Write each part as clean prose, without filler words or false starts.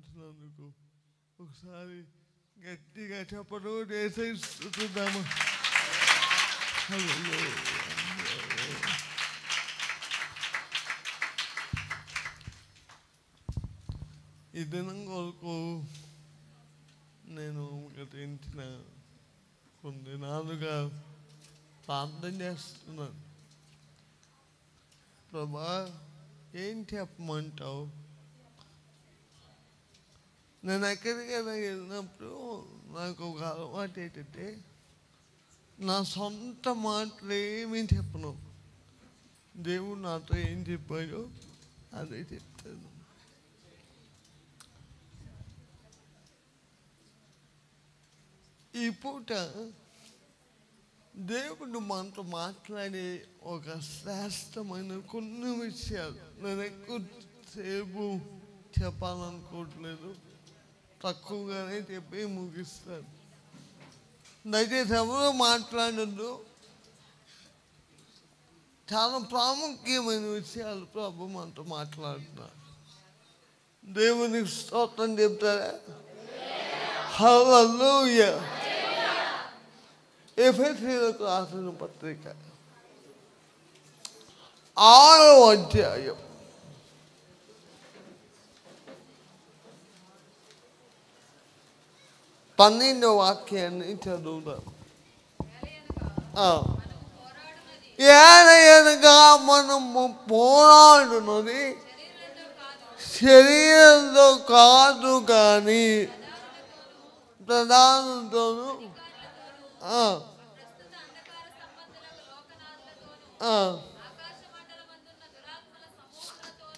ఆహ్వానించినందుకు ఒకసారి గట్టిగా చెప్పడం చేసేస్తున్నాము. ఈ దినం కొరకు నేను గతించిన కొన్ని దినాలుగా ప్రార్థన చేస్తున్నాను. ప్రభా, ఏం చెప్పమంటావు? నేను ఎక్కడికైనా వెళ్ళినప్పుడు నాకు ఒక అలవాటు ఏంటంటే నా సొంత మాటలు ఏమీ చెప్పను. దేవుడు నాతో ఏం చెప్పాడో అదే చెప్తాను. ఈ పూట దేవుడు మనతో మాట్లాడే ఒక శ్రేష్టమైన కొన్ని విషయాలు నేను ఎక్కువసేపు చెప్పాలనుకోవట్లేదు, తక్కువగానే చెప్పి ముగిస్తాను. దయచేసి ఎవరో మాట్లాడద్దు. చాలా ప్రాముఖ్యమైన విషయాలు ప్రభు మనతో మాట్లాడుతున్నారు. దేవునికి స్తోత్రం చెప్తారా? హల్లెలూయా. ఎఫెసీయులకు రాసిన పత్రిక 6వ అధ్యాయం 12వ వాక్యాన్ని చదువుతాం. ఏలయనగా మనము పోరాడున్నది శరీరంలో కాదు కానీ ప్రధానంతోనూ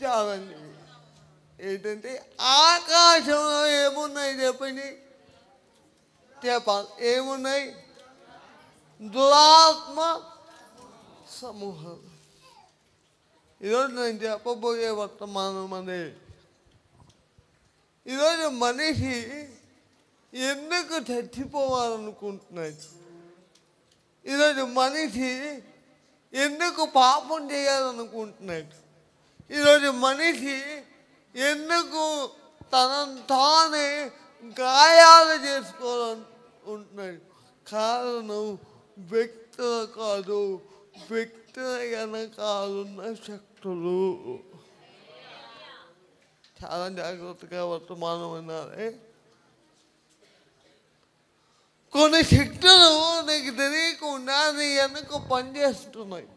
చాలండి. ఏంటంటే ఆకాశంలో ఏమున్నాయి చెప్పండి, చెప్పాలి. ఏమున్నాయి? దురాత్మ సమూహాలు. ఈరోజు నేను చెప్పబోయే వర్తమానం అనే, ఈరోజు మనిషి ఎందుకు చచ్చిపోవాలనుకుంటున్నాడు? ఈరోజు మనిషి ఎందుకు పాపం చేయాలనుకుంటున్నాడు? ఈరోజు మనిషి ఎందుకు తనను తానే గాయాలు చేసుకోవాలనుకుంటున్నాడు? కారణం వ్యక్తులు కాదు, వ్యక్తుల వెనకాలన్న శక్తులు. చాలా జాగ్రత్తగా వర్తమానం అన్నారే. కొన్ని శక్తులు నీకు తెలియకుండా నీ వెనుక పనిచేస్తున్నాయి.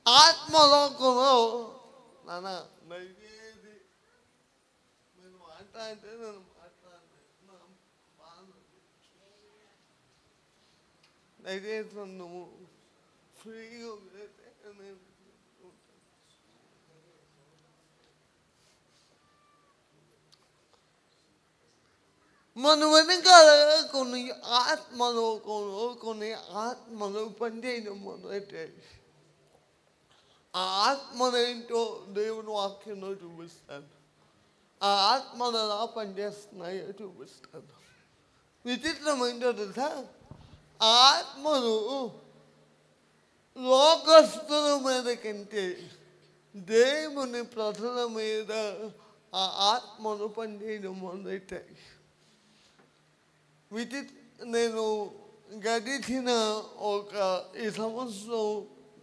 ఆత్మలోకంలో నాన్న దయచేసి నేను మాట్లాడితే దయచేసి నువ్వు ఫ్రీగా నేను మన వెనకాల కొన్ని ఆత్మలు పనిచేయడం మొదలెట్టాయి. ఆ ఆత్మలేంటో దేవుని వాక్యంలో చూపిస్తాను. ఆ ఆత్మలు ఎలా పనిచేస్తున్నాయో చూపిస్తాను. విచిత్రం ఏంటో తెలుసా? ఆత్మలు లోకస్తుల మీద కంటే దేవుని ప్రజల మీద ఆ ఆత్మలు పనిచేయడం మొదలెట్టాయి. నేను గడిచిన ఈ సంవత్సరం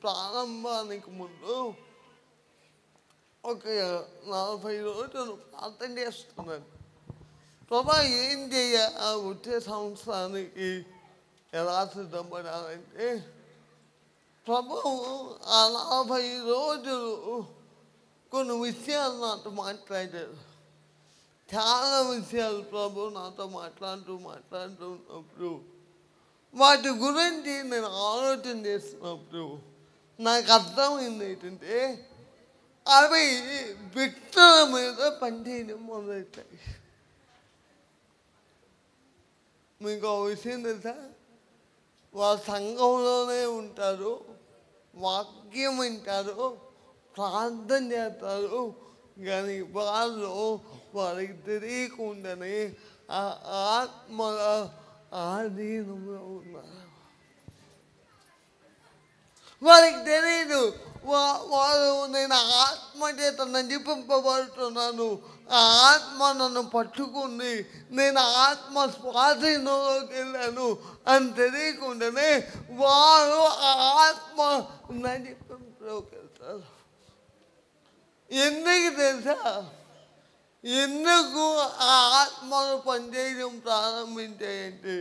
ప్రారంభానికి ముందు ఒక 40 రోజులు ప్రార్థన చేస్తున్నాను. ప్రభా, ఏం వచ్చే సంవత్సరానికి ఎలా సిద్ధపడాలంటే, ప్రభు ఆ 40 రోజులు కొన్ని విషయాలు నాతో మాట్లాడారు. చాలా విషయాలు ప్రభు నాతో మాట్లాడుతున్నప్పుడు వాటి గురించి నేను ఆలోచన చేస్తున్నప్పుడు నాకు అర్థమైంది ఏంటంటే, అవి వ్యక్తుల మీద పనిచేయడం మొదలెట్టాయి. మీకు ఒక విషయం తెలుసా? వాళ్ళ సంఘంలోనే ఉంటారు, వాక్యం వింటారు, ప్రార్థన చేస్తారు, కానీ వారికి తెలియకుండానే ఆ ఆత్మల ఆధీనంలో ఉన్నారు. వారికి తెలియదు. వారు నేను ఆత్మ చేత నడిపింపబడుతున్నాను, ఆ ఆత్మ నన్ను పట్టుకుంది, నేను ఆత్మ స్వాధీనంలోకి వెళ్ళాను అని తెలియకుండానే వారు ఆ ఆత్మ నడిపింపులోకి వెళ్తారు. ఎందుకు తెలుసా? ఎందుకు ఆ ఆత్మను పనిచేయడం ప్రారంభించాయంటే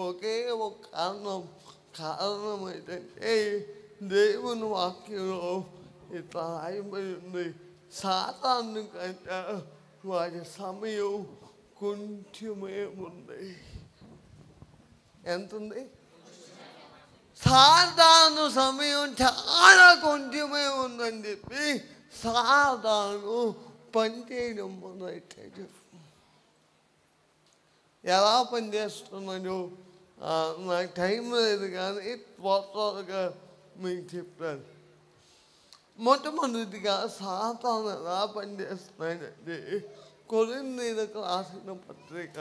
ఒకే ఒక కారణం ఏంటంటే దేవుని వాక్యంలో ఇట్లా రాయబడి ఉంది, సాతాను కంటే వారి సమయం కొంచెమే ఉంది. ఎంత ఉంది? సాతాను సమయం చాలా కొంచెమే ఉందని చెప్పి సాతాను పనిచేయడం మొదలెట్టాడు. ఎలా పనిచేస్తున్నాడు నాకు టైం లేదు కానీ త్వరగా మీకు చెప్పాను. మొట్టమొదటిగా సాతాను ఎలా పనిచేస్తున్నాడంటే కొరింథీయులకు రాసిన పత్రిక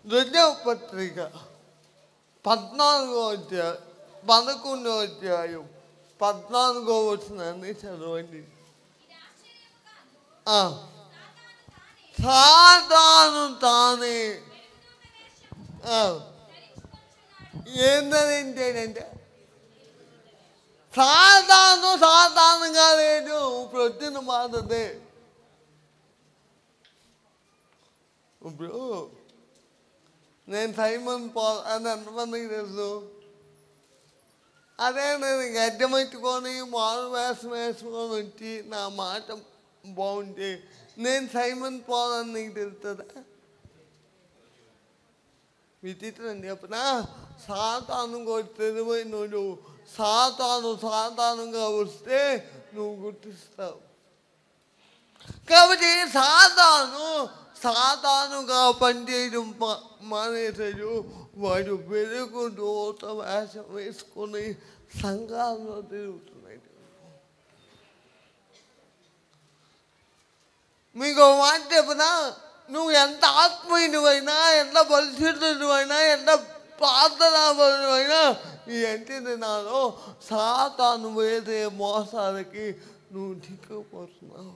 2వ పత్రిక 14వ అధ్యాయం 11వ అధ్యాయం 14వ వచనాన్ని చదవండి. సాతాను తానే ఏంటంటే సాతానుగా లేదు. ఇప్పుడు వచ్చిన మాటదే. ఇప్పుడు నేను సైమన్ పాల్ అని ఎంతమందికి తెలుసు? అదే నేను గడ్డమెట్టుకొని మారు వేషం వేసుకొని వచ్చి నా మాట బాగుంటే నేను సైమన్ పాల్ అని నీకు తెలుస్తుందా? విచిత్రం చెప్పనా? సాతాను తెలివైనోడు. సాతానుగా వస్తే నువ్వు గుర్తిస్తావు. కాబట్టి సాతానుగా పనిచేయడం మానేశాడు. వాడు వెలుగు దూత వేషం వేసుకొని సంఘాల్లో తిరుగుతున్నాడు. మీకు మాట చెప్పనా? నువ్వు ఎంత ఆత్మీయుడివైనా, ఎంత పరిశుద్ధుడివైనా, ఎంత ప్రార్థనాపరుడివైనా ఈ ఎంటి దినాల్లో సాతాను వేసే మోసాలకి నువ్వు చిక్కుపోతున్నావు.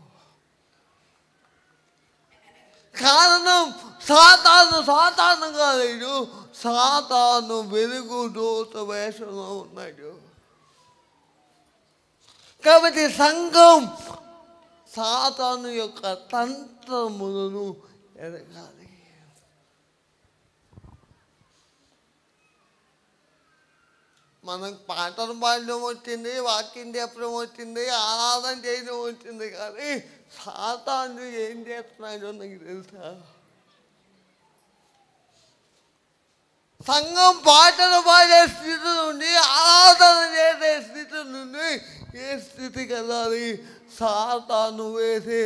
కారణం సాతానుగా లేడు, సాతాను వెలుగు దూత వేషంలో ఉన్నాడు. కాబట్టి సంఘం సాతాను యొక్క తంత్రములను ఎదగాలి. మనకు పాటలు పాడడం వచ్చింది, వాక్యం చెప్పడం వచ్చింది, ఆరాధన చేయడం వచ్చింది, కానీ సాతాను ఏం చేస్తున్నాడో నాకు తెలుసా? సంఘం పాటలు పాడే స్థితి నుండి ఆరాధన చేసే స్థితి నుండి ఏ స్థితికి వెళ్ళాలి? సాతాను వేసే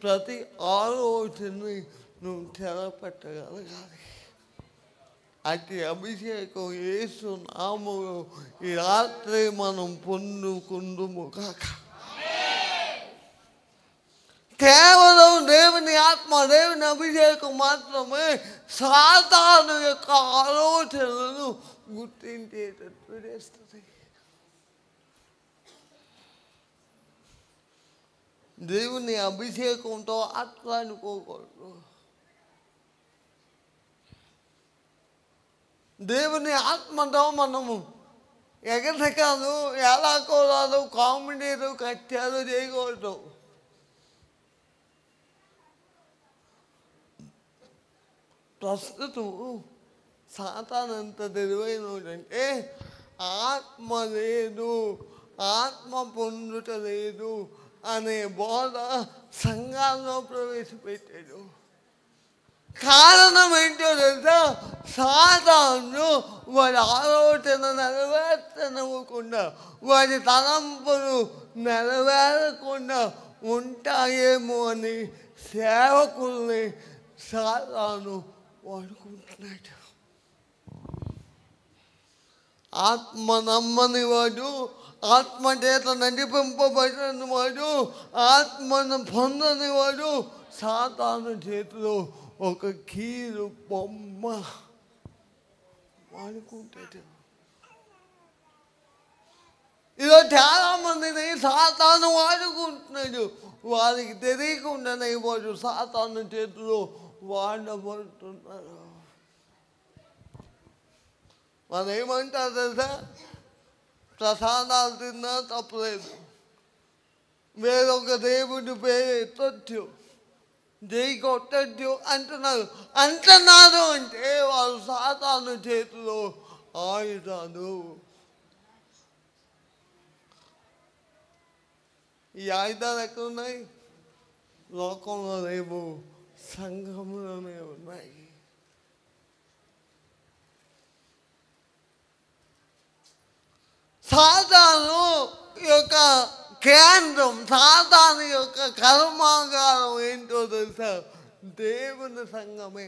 ప్రతి ఆలోచనని నువ్వు తెరపెట్టగలగాలి. అతి అభిషేకం యేసు నామములో ఈ రాత్రి మనం పొందుకుందుము కాక. కేవలం దేవుని ఆత్మ, దేవుని అభిషేకం మాత్రమే సాతాను యొక్క ఆలోచనలను గుర్తించేటట్టు చేస్తుంది. దేవుని అభిషేకంతో ఆత్మ అనుకోకూడదు. దేవుని ఆత్మతో మనము ఎగటకాలు, ఎలాకోలాలు, కామెడీలు, కత్యాలు చేయకూడదు. ప్రస్తుతం సాతాను ఎంత తెలివైనదంటే ఆత్మ లేదు, ఆత్మ పొందుట లేదు అనే బోధ సంఘాల్లో ప్రవేశపెట్టాడు. కారణం ఏంటో తెలుసా? సాతాను వాడి ఆలోచన నెరవేర్చనివ్వకుండా, వాడి తలంపులు నెరవేరకుండా ఉంటాయేమో అని సేవకుల్ని సాతాను వాడుకుంటున్నాడు. ఆత్మ నమ్మని వాడు, ఆత్మ చేత నడిపింపబడిన వాడు, ఆత్మను పొందని వాడు సాతాను చేతిలో ఒక కీలు బొమ్మ వాడుకుంటాడు. ఈరోజు చాలామందిని సాతాను వాడుకుంటున్నాడు. వారికి తెలియకుండానే వాడు సాతాను చేతిలో వాడబడుతున్నారు. వాళ్ళు ఏమంటారు తెలుసా? ప్రసాదాలు తిన్నా తప్పలేదు, వేరొక దేవుడి పేరు ఎత్తొచ్చు, జై కొట్టచ్చు అంటున్నారు. అంటే వారు సాతాను చేతిలో ఆయుధాలు. ఈ ఆయుధాలు ఎక్కడున్నాయి? లోకంలో లేవు, సంఘంలోనే ఉన్నాయి. సాతాను యొక్క కేంద్రం, సాతాను యొక్క కర్మాగారం ఏంటో తెలుసా? దేవుని సంఘమే.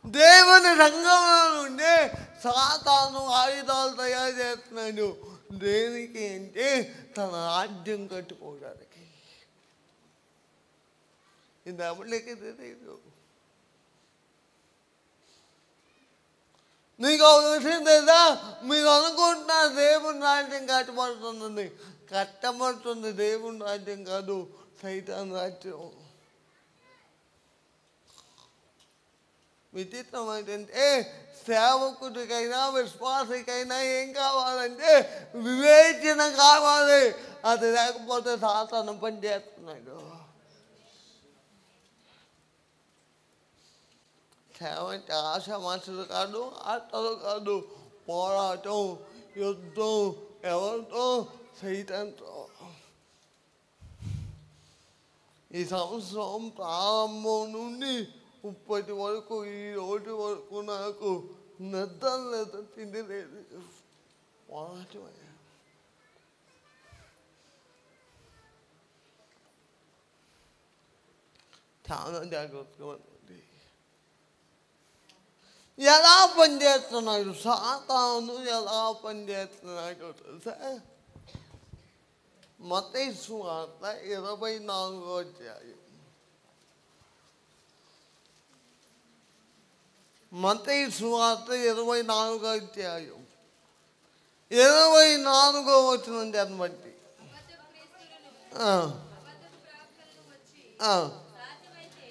దేవుని సంఘంలో నుండి సాతాను ఆయుధాలు తయారు చేస్తున్నాడు. దేనికి అంటే తన రాజ్యం కట్టుకోవడానికి. ఇది ఎవరికి తెలియదు. నీకు ఒక విషయం తెలుసా? మీరు అనుకుంటున్నారు దేవుని రాజ్యం కట్టబడుతుందని. కట్టబడుతుంది దేవుని రాజ్యం కాదు, సైతాన్ రాజ్యం. విచిత్రం ఏంటంటే సేవకుడికైనా విశ్వాసికైనా ఏం కావాలంటే వివేచన కావాలి. అది లేకపోతే సాతాను పని చేస్తున్నాడు. సేవ అంటే ఆశామాషలు కాదు, ఆటలు కాదు, పోరాటం, యుద్ధం. ఎవరితో? సైతాన్తో. ఈ సంవత్సరం ప్రారంభం నుండి ఇప్పటి వరకు, ఈ రోజు వరకు నాకు నిద్ర లేదు, తిండి లేదు. పోరాటం. చాలా జాగ్రత్తగా ఉంది. ఎలా పనిచేస్తున్నాడు సాతాను? ఎలా పనిచేస్తున్నాడు తెలుసా? మత్తయి సువార్త 24వ అధ్యాయం. మత్తయి సువార్త 24వ అధ్యాయం 24వ వచనం జన్మట్టి.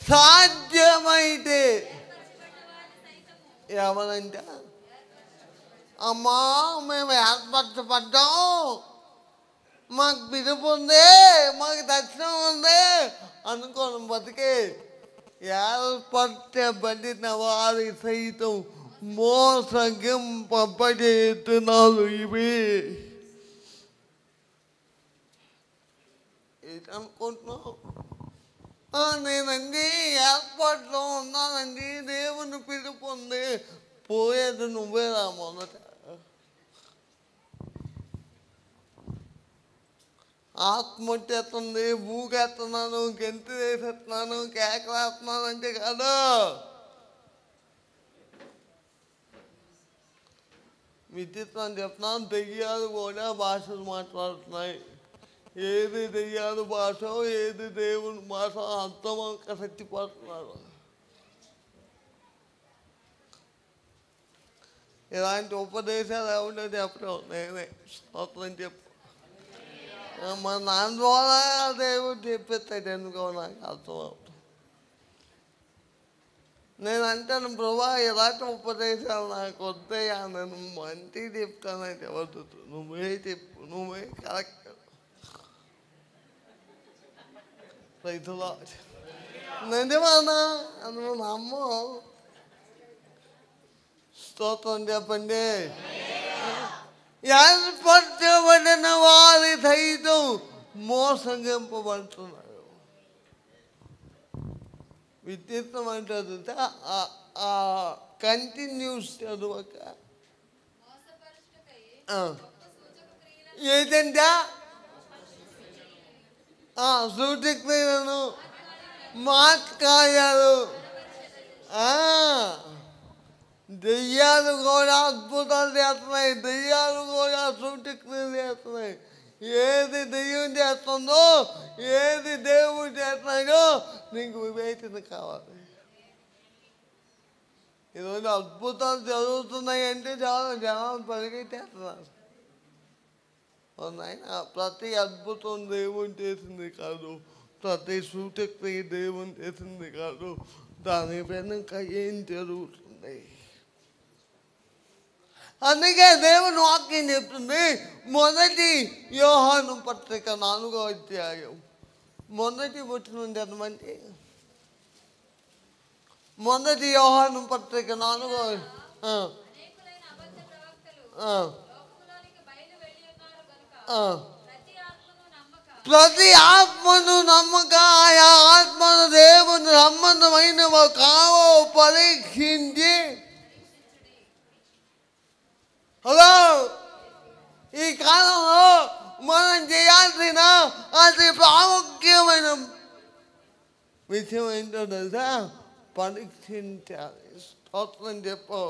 సాధ్యమైతే ఏమనంట? అమ్మా మేము ఏర్పరచబడ్డాం, మాకు పిలుపు ఉంది, మాకు దర్శనం ఉంది అనుకోను బతికే. ఏర్పరచబడిన వారి సైతం మోసగింపబడేతున్నారు. ఇవి ఏంటనుకుంటున్నావు? నేనండి ఏర్పాట్లో ఉన్నానండి, దేవుని పిలుపు ఉంది. పోయేది నువ్వేరా మొదట. ఆత్మహత్యేస్తుంది, ఊగేస్తున్నాను, గెంతు వేసేస్తున్నాను, కేకలేస్తున్నాను అంటే కాదు. విచిత్రం చెప్తున్నాను, దెయ్యాలు కూడా భాషలు మాట్లాడుతున్నాయి. ఏది దెయ్యాలు భాష, ఏది దేవుని భాష అర్థమక శక్తిపడుతున్నారు. ఇలాంటి ఉపదేశాలు ఎవరో చెప్పడం నేనే స్తోత్రం చెప్పు. మా నాన్న ద్వారా దేవుడు చెప్పేస్తాడు. ఎందుకో నాకు అర్థమవుతుంది. నేను అంటాను, ప్రభా ఇలాంటి ఉపదేశాలు నాకు వద్దయా, నేను మంచిగా చెప్తానంటే వద్దు, నువ్వే చెప్పు, నువ్వే కరెక్ట్. రైతులో నిజమానా? నువ్వు నమ్మో. స్తోత్రం చెప్పండి. ఏర్పరచబడిన వారి సైతం మోసగింపబడుతున్నారు. విచిత్రం అంటారు కంటిన్యూస్ చదువక ఏదంటే సూటిక్రియలను, మాత్కార్యాలు, దెయ్యాలు కూడా అద్భుతాలు చేస్తున్నాయి. దెయ్యాలు కూడా సూటిక్రియలు చేస్తున్నాయి. ఏది దెయ్యం చేస్తుందో, ఏది దేవుడు చేస్తున్నాడో నీకు వివేచన కావాలి. ఈరోజు అద్భుతాలు జరుగుతున్నాయంటే చాలా జనాలు పరిగెట్టేస్తున్నారు. నాయన ప్రతి అద్భుతం దేవుని చేసింది కాదు, ప్రతి సూచక్రియ దేవుని చేసింది కాదు, దాని వెనుక ఏం జరుగుతుంది. అందుకే దేవుని వాక్యం చెప్తుంది, మొదటి యోహాను పత్రిక 4వ అధ్యాయం మొదటి వచనం చదవండి. మొదటి యోహాను పత్రిక 4వ ప్రతి ఆత్మను నమ్మక ఆయా ఆత్మను దేవుని సంబంధమైనవి కావో పరీక్షించి. హలో, ఈ కాలంలో మనం చేయాల్సిన అతి ప్రాముఖ్యమైన విషయం ఏంటో తెలుసా? పరీక్షించాలి. స్తోత్రం చెప్పు.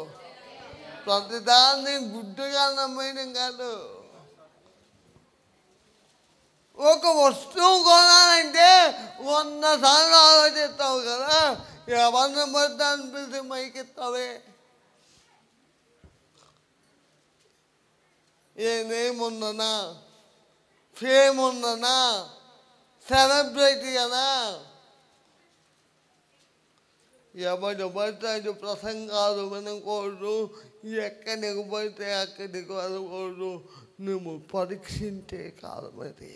ప్రతిదాన్ని గుడ్డుగా నమ్మేయడం కాదు. ఒక వస్తువు కొనాలంటే 100 సార్లు ఆలోచిస్తావు కదా, ఎవరిని పడితే అనిపిస్తే మైకెత్తావే. ఏ నేమ్ ఉందనా, ఫేమ్ ఉందనా, సెలబ్రిటీ అనా, ఎవరు పడితే ప్రసంగాలు వినకూడదు, ఎక్కడికి పడితే అక్కడికి వెళ్ళకూడదు. నువ్వు పరీక్షించే కాలం అది.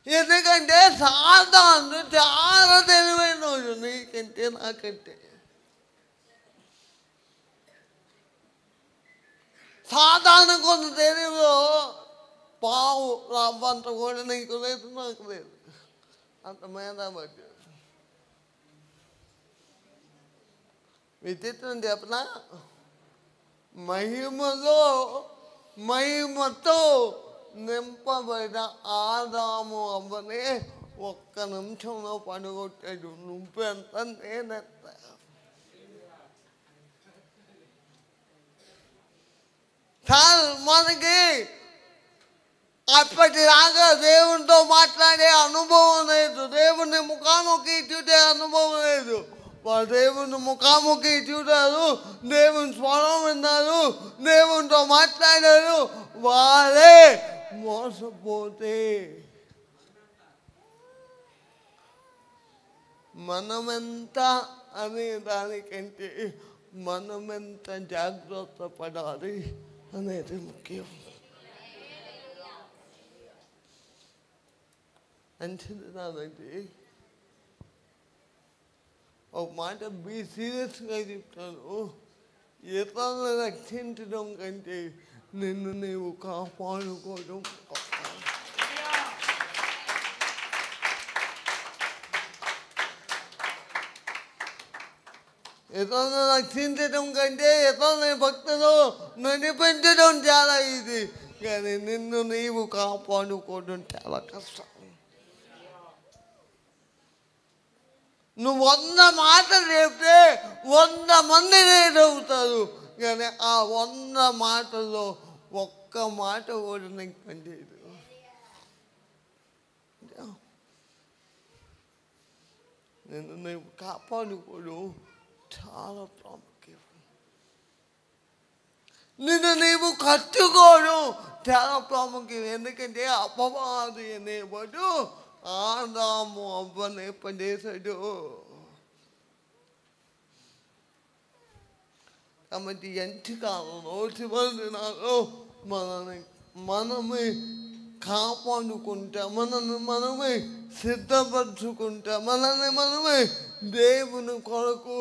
ఎందుకంటే సాధారణ చాలా తెలివైన రోజు నీకంటే నాకంటే. సాధారణ కొంత తెలివిలో పావు రవ్వంత కూడా నీకు లేదు, నాకు లేదు. అంత మేధాబడి. విచిత్రం చెప్పనా? మహిమతో నింపబడిన ఆదాము అవ్వనే 1 నిమిషంలో పడగొట్టాడు. నువ్వెంత నేనెంత. మనకి అప్పటిలాగా దేవునితో మాట్లాడే అనుభవం లేదు, దేవుని ముఖాముఖి చూడే అనుభవం లేదు. వాళ్ళు దేవుని ముఖాముఖి చూడారు, దేవుని స్వరం విన్నారు, దేవునితో మాట్లాడారు. వారే మోసపోతే మనమెంత అనే దానికంటే మనమెంత జాగ్రత్త పడాలి అనేది ముఖ్యం. అంచనాలండి. ఒక మాట బీ సీరియస్గా చెప్తాను. ఇతరులను రక్షించడం కంటే నిన్ను నీవు కాపాడుకోవడం. ఇతరులను రక్షించడం కంటే ఇతరులని భక్తులు నడిపించడం చాలా ఇది, కానీ నిన్ను నీవు కాపాడుకోవడం చాలా కష్టం. నువ్వు 100 మాటలు చెప్తే 100 మంది నేర్చుతారు, కానీ ఆ 100 మాటల్లో ఒక్క మాట కూడా నీకు పనిచేయదు. నిన్ను నీవు కాపాడుకోవడం చాలా ప్రాముఖ్యం. నిన్ను నీవు కట్టుకోవడం చాలా ప్రాముఖ్యం. ఎందుకంటే అపవాది అనేవాడు ఆదాము అవ్వని పడేశాడు. కాబట్టి ఎంతకాలంలో చివరి దినాల్లో మనమే కాపాడుకుంటా, మనమే సిద్ధపరచుకుంటా, మనమే దేవుని కొరకు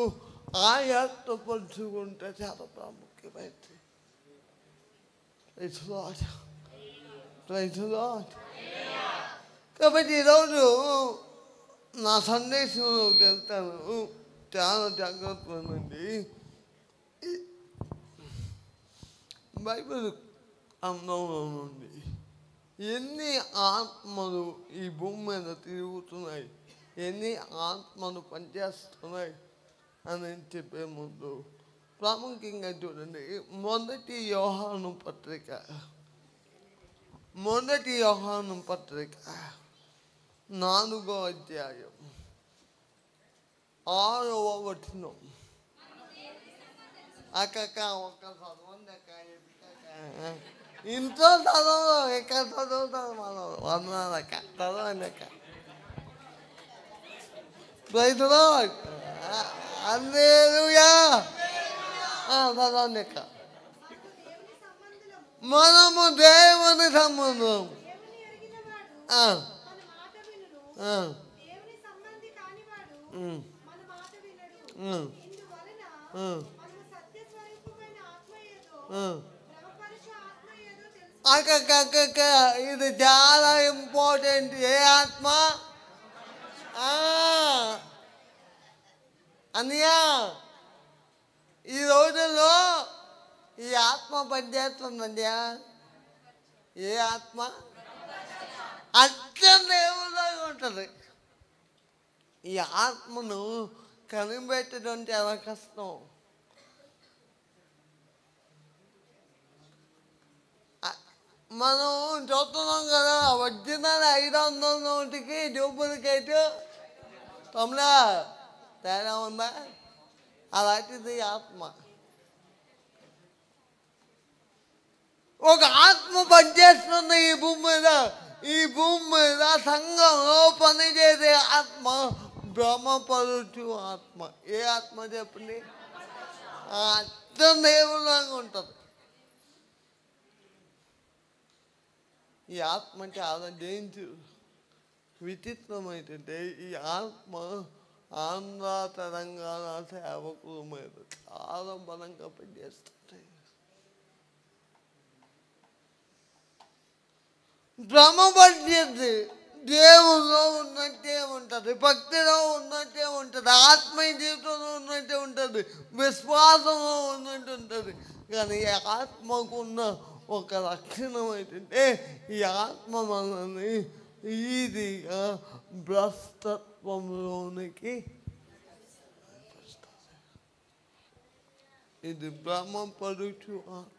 ఆయాత్తపరుచుకుంటా చాలా ప్రాముఖ్యమైంది. Praise lord. కాబట్టి ఈరోజు నా సందేశంలోకి వెళ్తాను. చాలా జాగ్రత్తగా ఉండండి. బైబిల్ అందంలో ఉంది. ఎన్ని ఆత్మలు ఈ భూమి మీద తిరుగుతున్నాయి, ఎన్ని ఆత్మలు పనిచేస్తున్నాయి అని చెప్పే ముందు ప్రాముఖ్యంగా చూడండి. మొదటి యోహాను పత్రిక 4వ అధ్యాయం 6వ వచనం. అక్క ఒక్క చదవండి అక్క. ఇంట్లో చదవదు, ఎక్కడ చదువుతారు మనం. వందనాలక్క, చదవండి అక్క. Praise the lord. హల్లెలూయా. చదవండి అక్క. మనము దేవుని సంబంధం. అక్క ఇది చాలా ఇంపార్టెంట్. ఏ ఆత్మ? అన్నయ్యా, ఈ రోజుల్లో ఈ ఆత్మ పనిచేస్తుందయ్యా. ఏ ఆత్మ? అత్యంత దేవులాగా ఉంటుంది. ఈ ఆత్మను కనిపెట్టడం చాలా కష్టం. మనం చూస్తున్నాం కదా, ఒరిజినల్ 500 నోటికి డూప్లికేట్ తొమ్మిది తేడా ఉందా? అలాంటిది ఆత్మ. ఒక ఆత్మ పనిచేస్తుంది ఈ భూమి మీద. ఈ భూమి మీద సంఘంలో పనిచేసే ఆత్మ భ్రమపరుచు ఆత్మ. ఏ ఆత్మ చెప్పండి? అర్థం దేవులాగా ఉంటుంది. ఈ ఆత్మ చాలా డేంజర్, విచిత్రమైందంటే ఈ ఆత్మ ఆంధ్ర తెలంగాణ సేవకుల మీద చాలా బలంగా పనిచేస్తుంది. భ్రమపరిచేది. దేవుల్లో ఉన్నట్టే ఉంటుంది, భక్తిలో ఉన్నట్టే ఉంటుంది, ఆత్మీయ జీవితంలో ఉన్నట్టే ఉంటుంది, విశ్వాసంలో ఉన్నట్టు ఉంటుంది. కానీ ఈ ఆత్మకున్న ఒక లక్షణం ఏంటంటే ఈ ఆత్మ మనల్ని ఈజీగా భ్రష్టత్వంలోనికి. ఇది భ్రమపరుచు ఆత్మ.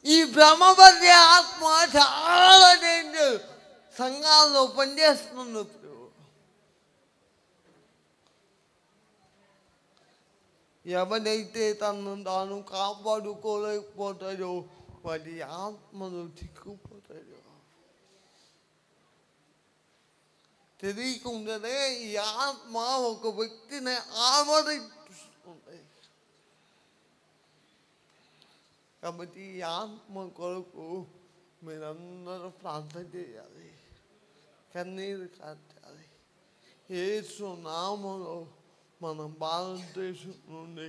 ఈ భ్రమపరిచే ఆత్మ చాలా డేంజర్. సంఘాల్లో పనిచేస్తున్నప్పుడు ఎవరైతే తనను తాను కాపాడుకోలేకపోతాడో వాడి ఆత్మలు చిక్కుపోతాడు. తెలియకుండానే ఈ ఆత్మ ఒక వ్యక్తిని ఆవరిస్తుంది. కాబట్టి ఈ ఆత్మ కొరకు మీరందరూ ప్రార్థన చేయాలి, కన్నీరు కార్చాలి. యేసు నామములో మన భారతదేశం నుండి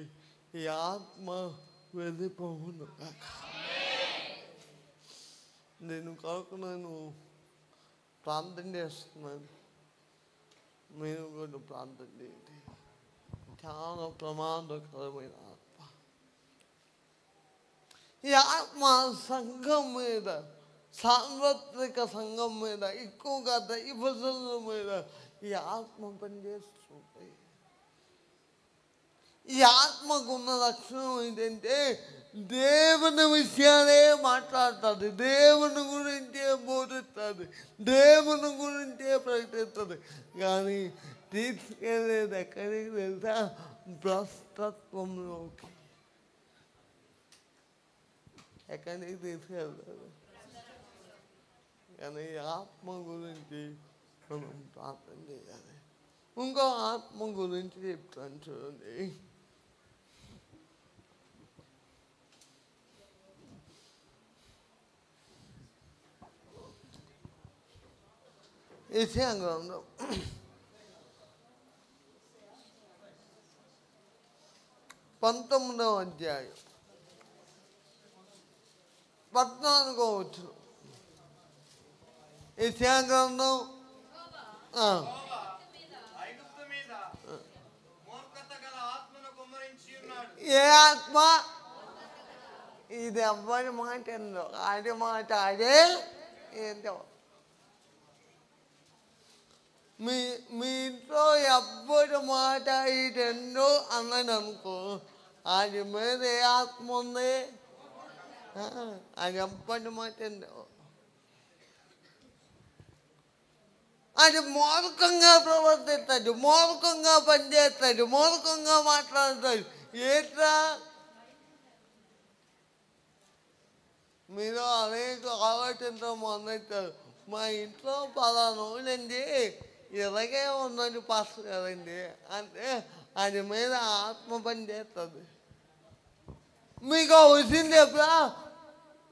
ఈ ఆత్మ వెళ్ళిపోవును కాక. నేను కొరకు నేను ప్రార్థన చేస్తున్నాను. మీరు కూడా ప్రార్థన చేయండి. చాలా ప్రమాదకరమైన ఆత్మ. ఈ ఆత్మ సంఘం మీద, సార్వత్రిక సంఘం మీద, ఎక్కువగా దైవజనుల మీద ఈ ఆత్మ పనిచేస్తుంది. ఈ ఆత్మకు ఉన్న లక్షణం ఏంటంటే దేవుని విషయాలే మాట్లాడుతుంది, దేవుని గురించే బోధిస్తుంది, దేవుని గురించే ప్రకటిస్తుంది. కానీ తీసుకెళ్ళేది ఎక్కడికి తెలుసా? భ్రష్టత్వంలోకి. ఎక్కడికి తీసుకెళ్తారు? కానీ ఆత్మ గురించి మనం ప్రార్థన చేయాలి. ఇంకో ఆత్మ గురించి చెప్తాను చూడండి. యెషయా గ్రంథం 19వ అధ్యాయం 14వ వచనం. యెషయా గ్రంథం ఏ ఆత్మ? ఇది ఎవ్వరి మాట ఏందో, ఆడి మాట అదే ఏంటో. మీ ఇంట్లో ఎవ్వరి మాట ఇదెందో అన్నది అనుకో, అది మీద ఏ ఆత్మ ఉంది? అది ఎవ్వరి మాట ఏందో. అది మూర్ఖంగా ప్రవర్తిస్తాడు, మూర్ఖంగా పనిచేస్తాడు, మూర్ఖంగా మాట్లాడతాడు. ఏంట్రా మీరు అనేక ఆలోచనతో మొదలెట్టారు. మా ఇంట్లో 10 రోజులండి ఇలాగే ఉన్నది పాస్టర్ గారండి అంటే అది మీద ఆత్మ పని చేస్తుంది. మీకు ఆ విషయం చెప్పరా?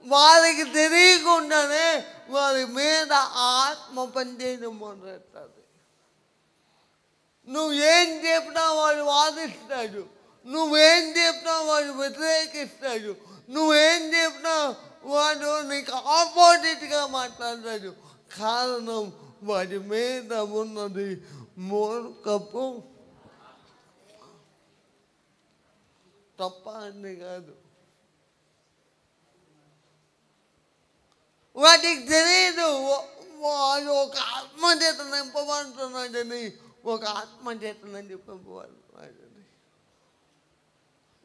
వాళ్ళకి తెలియకుండానే వారి మీద ఆత్మ పని చేయడం మొదలెడుతుంది. నువ్వేం చెప్పినా వాడు వాదిస్తాడు, నువ్వేం చెప్పినా వాడు వ్యతిరేకిస్తాడు, నువ్వేం చెప్పినా వాడు నీకు ఆపోజిట్గా మాట్లాడతాడు. కారణం వాడి మీద ఉన్నది మూర్ఖపు తప్ప అని కాదు. వాటికి తెలియదు వాడు ఒక ఆత్మ చేత నింపబడుతున్నాడని, ఒక ఆత్మ చేత నింపబడుతున్నాడని.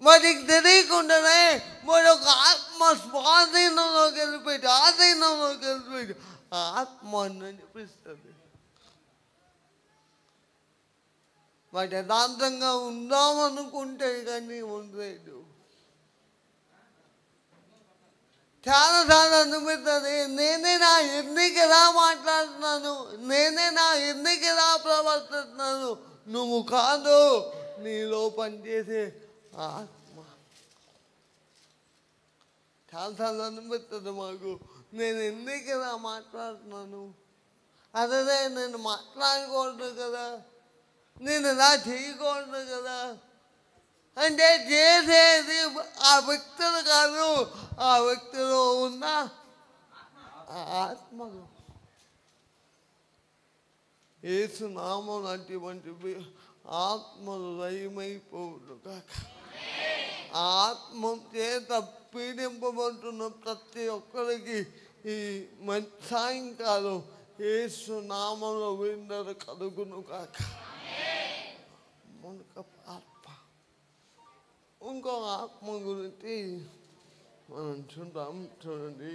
వాటికి తెలియకుండానే వాడు ఒక ఆత్మ స్వాధీనంలోకి వెళ్ళిపోయాడు, ఆధీనంలోకి వెళ్ళిపోయాడు. ఆత్మ నడిపిస్తుంది. వాటి యథార్థంగా ఉందామనుకుంటే కానీ ఉండలేదు. చాలాసార్లు అనిపిస్తుంది, నేనే నా ఎందుకు ఎలా మాట్లాడుతున్నాను, నేనే నా ఎందుకు ఎలా ప్రవర్తిస్తున్నాను. నువ్వు కాదు, నీలో పనిచేసే ఆత్మ. చాలాసార్లు అనిపిస్తుంది మాకు, నేను ఎందుకు ఇలా మాట్లాడుతున్నాను, అదే నేను మాట్లాడకూడదు కదా, నేను ఇలా చేయకూడదు కదా. అంటే చేసేది ఆ వ్యక్తులు కాదు, ఆ వ్యక్తిలో ఉన్న ఆత్మలు. యేసు నామం అటువంటి ఆత్మలు లయమైపోవును కాక. ఆత్మ చేత పీడింపబడుతున్న ప్రతి ఒక్కరికి ఈ సాయంకాలం యేసు నామంలో విడుదల కలుగును కాక. ఆత్మ, ఇంకో ఆత్మ గురించి మనం చూద్దాం. చూడండి,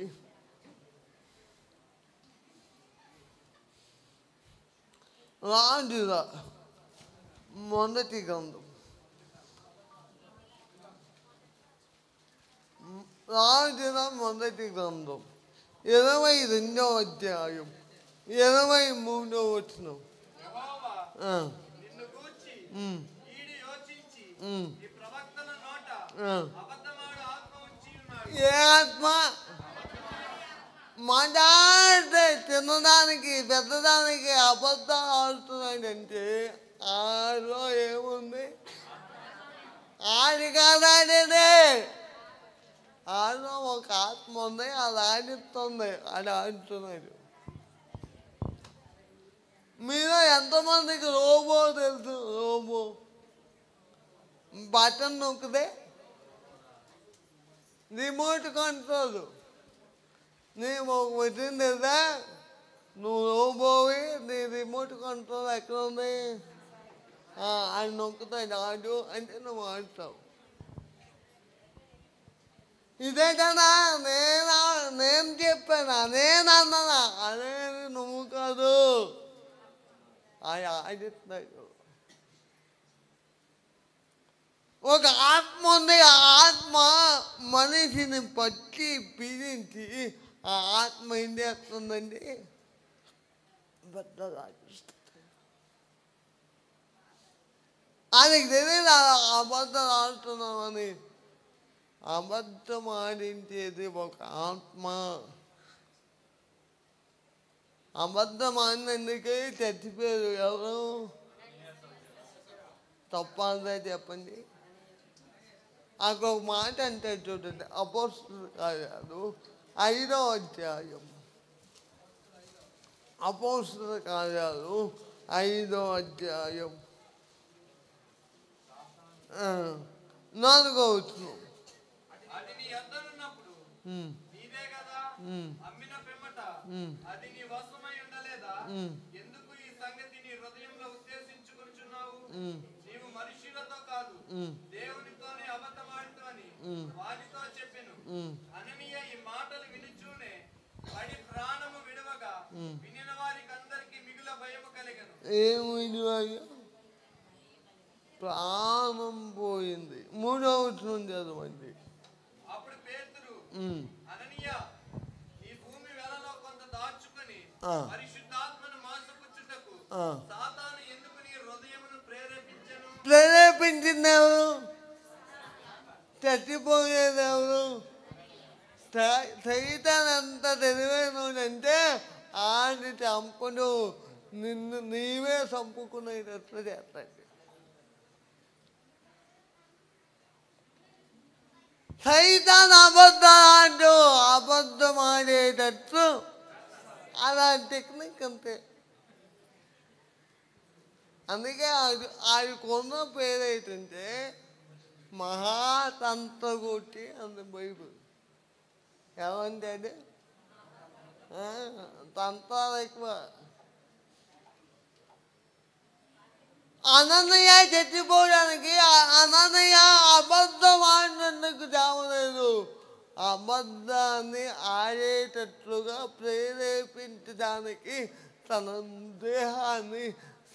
రాజుల మొదటి గ్రంథం, రాజుల మొదటి గ్రంథం 22వ అధ్యాయం 23వ వచనం. ఏ ఆత్మ మాట్లాడితే తినడానికి పెద్దదానికి అబద్ధాలు ఆడుతున్నాడంటే ఆలో ఏముంది? ఆడి కాదాడేదే, ఆడలో ఒక ఆత్మ ఉంది, అది ఆడిస్తుంది, అది ఆడుతున్నాడు. మీరు ఎంతమందికి రోబో తెలుసు? రోబో బటన్ నొక్కితే రిమోట్ కంట్రోల్. నేను ఒక విషయం తెలుసా, నువ్వు రోబోవి, నీ రిమోట్ కంట్రోల్ ఎక్కడ ఉంది? అది నొక్కుతాడు, ఆడు అంటే నువ్వు ఆడుతావు. ఇదే కదా నేను చెప్పానా, నేను అన్నానా? అనేది నువ్వు కాదు, అది ఆడిస్తున్నాడు. ఒక ఆత్మ ఉంది, ఆ ఆత్మ మనిషిని పట్టి పీడించి ఆ ఆత్మ ఏం చేస్తుందండి? అబద్ధాలు ఆడిస్తుంది. ఆయనకి తెలియదు అబద్ధాలు ఆడుతున్నామని. అబద్ధం ఆడించేది ఒక ఆత్మ. అబద్ధం ఆడినందుకే చచ్చిపోయారు ఎవరు? తప్పంతా చెప్పండి. అక్కడ ఒక మాట అంటే చూడండి, అపోస్తలుల కార్యాలు 5వ అధ్యాయం, అపోస్తలుల కార్యాలు 5వ అధ్యాయం 4వ వచనం. ఎందుకు ఈ సంగతి నీ హృదయంలో ఉద్దేశించుకొనుచున్నావు? నీవు మనుష్యులతో కాదు దేవునితోనే అబద్ధమాడుతావని వారితో చెప్పెను. అననీయ ఈ మాటలు వినుచూనే పడి ప్రాణము విడవగా వినిన వారికి అందరికీ మిగుల భయము ఏమి ప్రాణం పోయింది. 3వ వచనం చదవండి. అప్పుడు పేతురు అననీయ ఈ భూమి వెలలో కొంత దాచుకొని పరిశుద్ధాత్మను మోసపుచ్చుటకు సాతాను ఎందుకు నీ హృదయమును ప్రేరేపించింది ఎవరు? చచ్చిపోయేది ఎవరు? సైతాన్ ఎంత తెలివైనదంటే ఆడిని చంపను, నిన్ను నీవే చంపుకునేటట్లు చేస్తాడు. సైతాన్ అబద్ధం ఆడేటట్లు అలా టెక్నిక్ అంతే. అందుకే ఆడికున్న పేరేంటంటే మహాతంత్రగొట్టి అంత బైబుల్. ఏమంటే అది తంత్రాలు ఎక్కువ. అననీయ చచ్చిపోవడానికి అననీయ అబద్ధం ఆడినందుకు చావలేదు. అబద్ధాన్ని ఆడేటట్లుగా ప్రేరేపించడానికి తన దేహాన్ని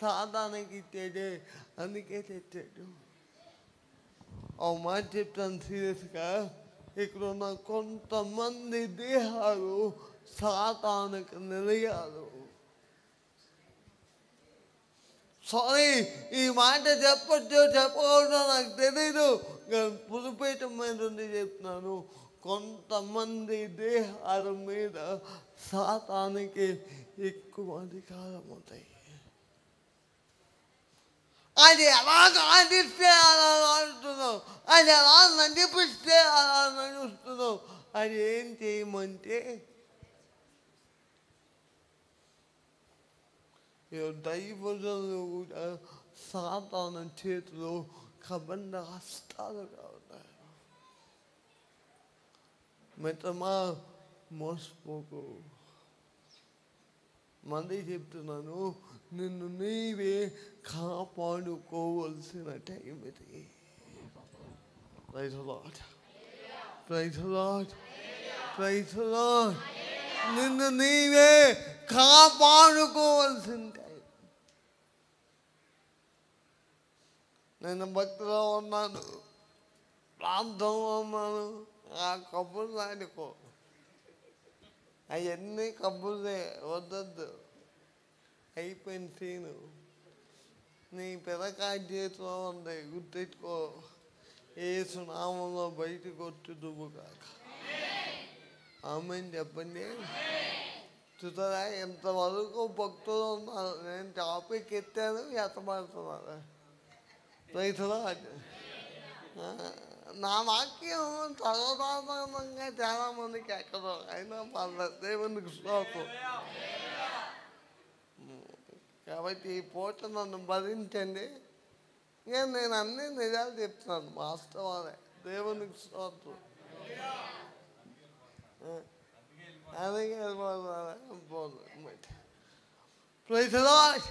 సాతానికి ఇచ్చాడే, అందుకే తెచ్చాడు. ఆ మాట చెప్తాను సీరియస్గా. ఇక్కడ ఉన్న కొంతమంది దేహాలు సాతానికి నిలయాలు. సారీ, ఈ మాట చెప్పొచ్చు చెప్పకూడదు నాకు తెలీదు, కానీ పులిపేట మీద ఉండి చెప్తున్నాను. కొంతమంది దేహాల మీద సాతానికి ఎక్కువ అధికారం ఉంటాయి. అది ఎలా ఆడిస్తే అలా ఆడుతున్నావు, అది ఎలా నడిపిస్తే అలా నడుస్తున్నావు. అది ఏం చేయమంటే దైవజనులు కూడా సాతాను చేతిలో కబంధ హస్తాలుగా ఉంటారు. మిత్రమా, మోసపోకు. మళ్ళీ చెప్తున్నాను, నిన్ను నీవే కాపాడుకోవాల్సిన టైం ఇది. Praise the Lord, praise the Lord, praise the Lord. నిన్ను నీవే కాపాడుకోవాల్సిన టైం. నేను భక్తిలో ఉన్నాను, ప్రాంతంలో ఉన్నాను. ఆ కబుర్లు ఆడుకో, అవన్నీ కబుర్లే, వద్దద్దు. అయిపోయిన సీను. నీ పిల్లకాయ చేతిలో ఉంది, గుర్తెట్టుకో. యేసు నామంలో బయటకు వచ్చి దువ్వు కాక. ఆమెను చెప్పండి. చూసారా ఎంతవరకు భక్తులు ఉన్నారు. నేను టాపిక్ ఎత్తాను, ఎత్తబడుతున్నారు. రైతులు నా వాక్యం సర్వసాధారణంగా చాలా మందికి ఎక్కదు, అయినా పర్లేదు. దేవునికి స్తోత్రం. కాబట్టి ఈ పూట నన్ను భరించండి. నేను అన్ని నిజాలు చెప్తున్నాను, వాస్తవాలే. దేవునికి స్తోత్రం. అందుకే ప్రైజ్ ది లార్డ్,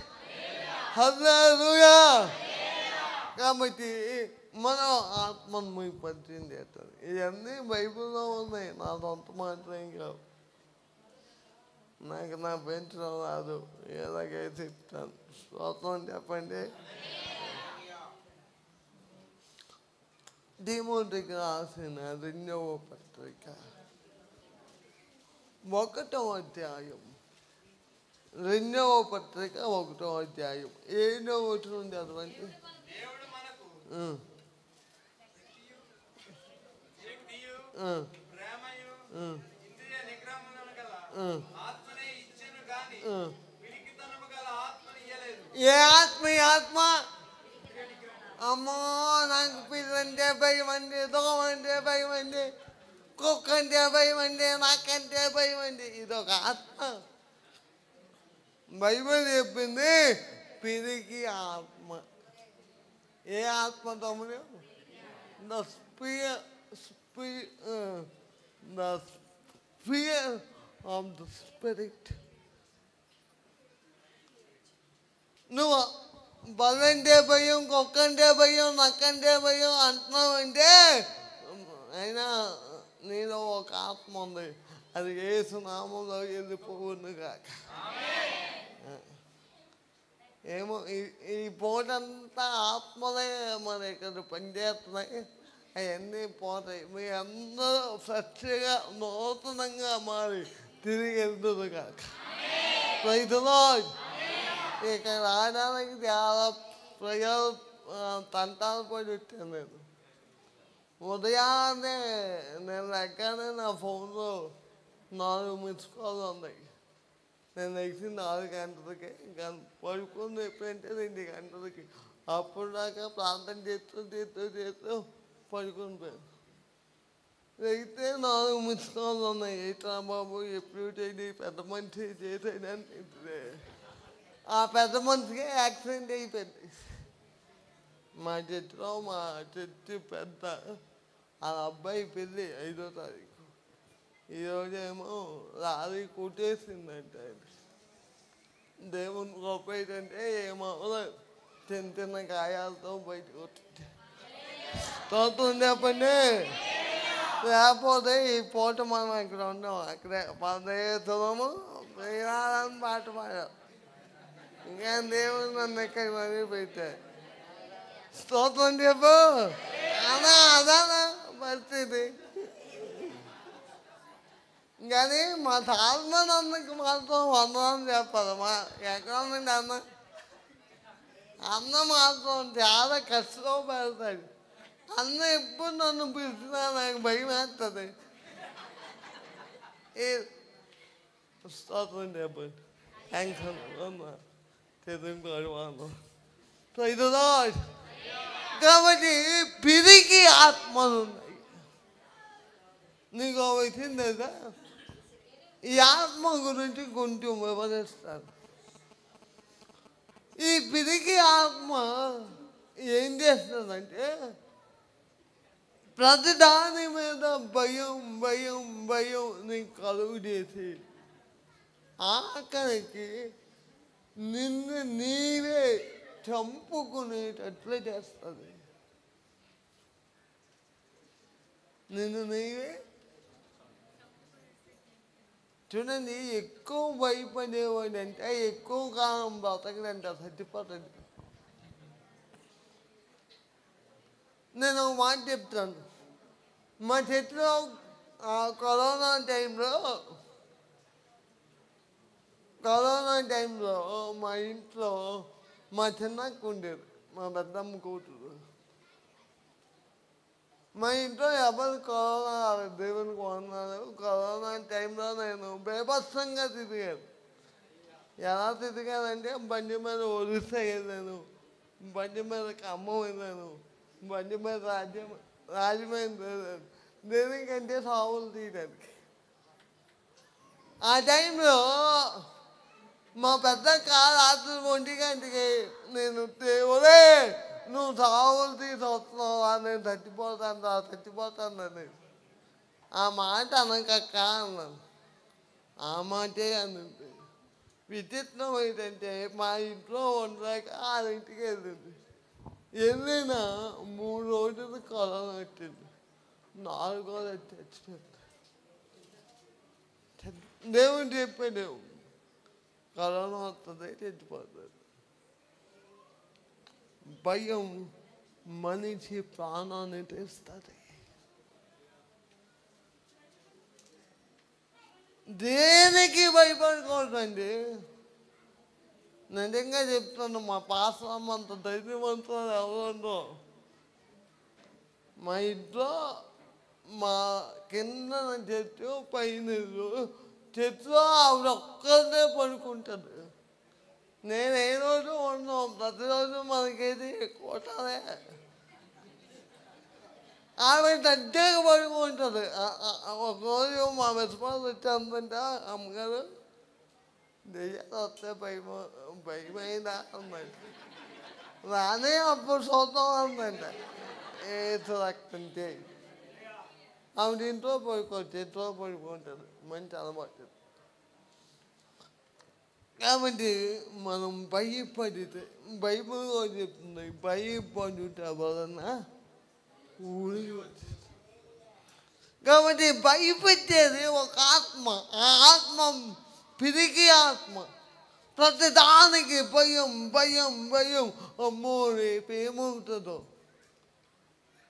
హల్లెలూయా. కాబట్టి మనం ఆత్మను మీకు పరిచయం చేస్తాను. ఇవన్నీ బైబిల్లో ఉన్నాయి, నా సొంత మాత్రం కావు. నాకు నా పెంచడం రాదు, ఎలాగే చెప్తాను. స్తోత్రం చెప్పండి. తిమోతికి రాసిన 2వ పత్రిక 1వ అధ్యాయం. 2వ పత్రిక 1వ అధ్యాయం 7వ వచనం చదవండి. దేవుడు మనకు శక్తియు ప్రేమయు ఇంద్రియ నిగ్రహములను గల ఆత్మనే ఇచ్చెను గాని పిరికితనము గల ఆత్మను ఇయ్యలేదు. ఏ ఆత్మ? ఈ ఆత్మ అమ్మో, నాకు పిల్లంటే భయం అండి, దోమంటే భయం అండి, కుక్కంటే భయం అండి, నాకంటే భయం అండి. ఇదొక ఆత్మ. బైబిల్ చెప్పింది పిరికి ఆత్మ. ఏ ఆత్మ తమ్ముడు? The spear of the spirit. నువ్వు బలంటే భయం, కుక్కంటే భయం, నక్కంటే భయం అంటున్నావు అంటే అయినా నీలో ఒక ఆత్మ ఉంది. అది యేసు నామంలో వెళ్ళిపోవును కాక. ఏమో ఈ పూటంతా ఆత్మలే మన ఇక్కడ పనిచేస్తున్నాయి. అవన్నీ పోతాయి. మీ అందరూ ఫ్రెష్గా నూతనంగా మారి తిరిగి వెళ్తుంది కాక రైతులో ఇక రావడానికి చాలా ప్రజలు తంటాలు పడి వచ్చాను. నేను ఉదయాన్నే నేను లెక్కనే నా ఫోన్లో 4 మిస్ కాల్ ఉన్నాయి. నేను లేచి 4 గంటలకి ఇంకా పడుకుంది ఎప్పుడంటే 2 గంటలకి. అప్పుడు దాకా ప్రార్థన చేస్తూ పడుకుని పోయాను. అయితే 4 మిస్ కాల్ ఉన్నాయి. ఏంట్రా బాబు ఎప్పుడు చేయండి పెద్ద మనిషి చేసేయడానికి. ఆ పెద్ద మనిషికి యాక్సిడెంట్ అయిపోయింది. మా చర్చి పెద్ద వాళ్ళ అబ్బాయి పెళ్ళి 5వ తారీఖు. ఈరోజేమో లారీ కొట్టేసిందంటే దేవుని గొప్ప ఏంటంటే ఏమవ్వలేదు. చిన్న గాయాలతో బయటకు వచ్చింది. స్తోత్రం చెప్పండి. లేకపోతే ఈ పూట మనం ఇక్కడ ఉన్నాం. అక్కడే పరదేశము ప్రియాలని పాట పాడాం. ఇంకా దేవుడు నన్ను ఎక్కడ మరీ పెట్టాడు. స్తోత్రం చెప్పు. అదా పరిస్థితి. కానీ మా తాల్మనందుకు మాత్రం వందనం చెప్పాలి. మా ఎక్కడ నుండి అన్న మాత్రం చాలా కష్టం పెడతాడు. అన్న ఎప్పుడు నన్ను పిలిచినా నాకు భయం వేస్తుంది. స్తోత్రం చెప్పండి. థ్యాంక్స్ అన్న తెలుగు వాళ్ళు. కాబట్టి పిరికి ఆత్మలు ఉన్నాయి. నీకు వచ్చింది కదా. ఈ ఆత్మ గురించి కొంచెం వివరిస్తారు. ఈ పిరికి ఆత్మ ఏం చేస్తుందంటే ప్రతి దాని మీద భయం భయం భయం నీకు కలుగు చేసి ఆఖరికి నిన్ను నీవే చంపుకునేటట్లు చేస్తుంది. నిన్ను నీవే చూడండి. ఎక్కువ భయపడేవాడు అంటే ఎక్కువ కాలం బ్రతకడంట, చచ్చిపోతాడు. నేను ఒక మాట చెప్తాను. మా చెట్లో కరోనా టైంలో మా ఇంట్లో మా చిన్నక్క ఉండేది, మా పెద్దమ్మ కూతురు. మా ఇంట్లో ఎవరు కరోనా రాలేదు, దేవునికి వందనాలు. కరోనా టైంలో నేను బేభత్సంగా తిరిగాను. ఎలా తిరిగానంటే బండి మీద ఒరిస్సా వెళ్ళాను, బండి మీద ఖమ్మం వెళ్ళాను, బండి మీద రాజమండ్రి వెళ్ళాను. దేనికంటే సాగులు తీయడానికి. ఆ టైంలో మా పెద్ద రాత్రి 1 గంటకి నేను దేవుడే నువ్వు సాగులు తీసుకొస్తున్నావా, నేను చచ్చిపోతాను అని. ఆ మాట అనకక్క అన్నాను. ఆ మాటే అన్నది. విచిత్రం ఏంటంటే మా ఇంట్లో ఉండలేక 6ంటికి వెళ్ళిన 3 రోజులు కరోనా వచ్చింది. 4వ రోజు చచ్చిపోయింది. దేవుడు చెప్పాడు కరోనా వస్తుంది, చచ్చిపోతుంది. భయం మనిషి ప్రాణాన్ని తెస్తుంది. దేనికి భయపడకూడదండి. నిజంగా చెప్తాను. మా పాస్వామి అంత ధైర్యవంతులు ఎవరుందో. మా ఇంట్లో మా కింద చెట్టు పైన చెట్టులో ఆవిడ ఒక్కరినే పడుకుంటుంది. నేను ఏ రోజు ఉన్నాం, ప్రతిరోజు మనకేది కొట్టాలే. ఆమె దగ్గరగా పడుకుంటుంది. ఒకరోజు మా మెస్పాలు వచ్చామంటే అమ్మగారు దెయ్యాలు వస్తే భయమైందా అన్నది. రానే అప్పుడు చూద్దాం అందంట. రక్తం చేయి ఆవిడ ఇంట్లో పడుకోవచ్చు, ఇంట్లో పడుకుంటుంది. మంచి అలవాటు. కాబట్టి మనం భయపడితే బైబిల్లో చెప్తుంది, భయపడుట వలన ఊరికి వచ్చింది. కాబట్టి భయపెట్టేది ఒక ఆత్మ. ఆ ఆత్మ పిరికి ఆత్మ. ప్రతిదానికి భయం భయం భయం. అమ్మో రేపేమవుతుందో.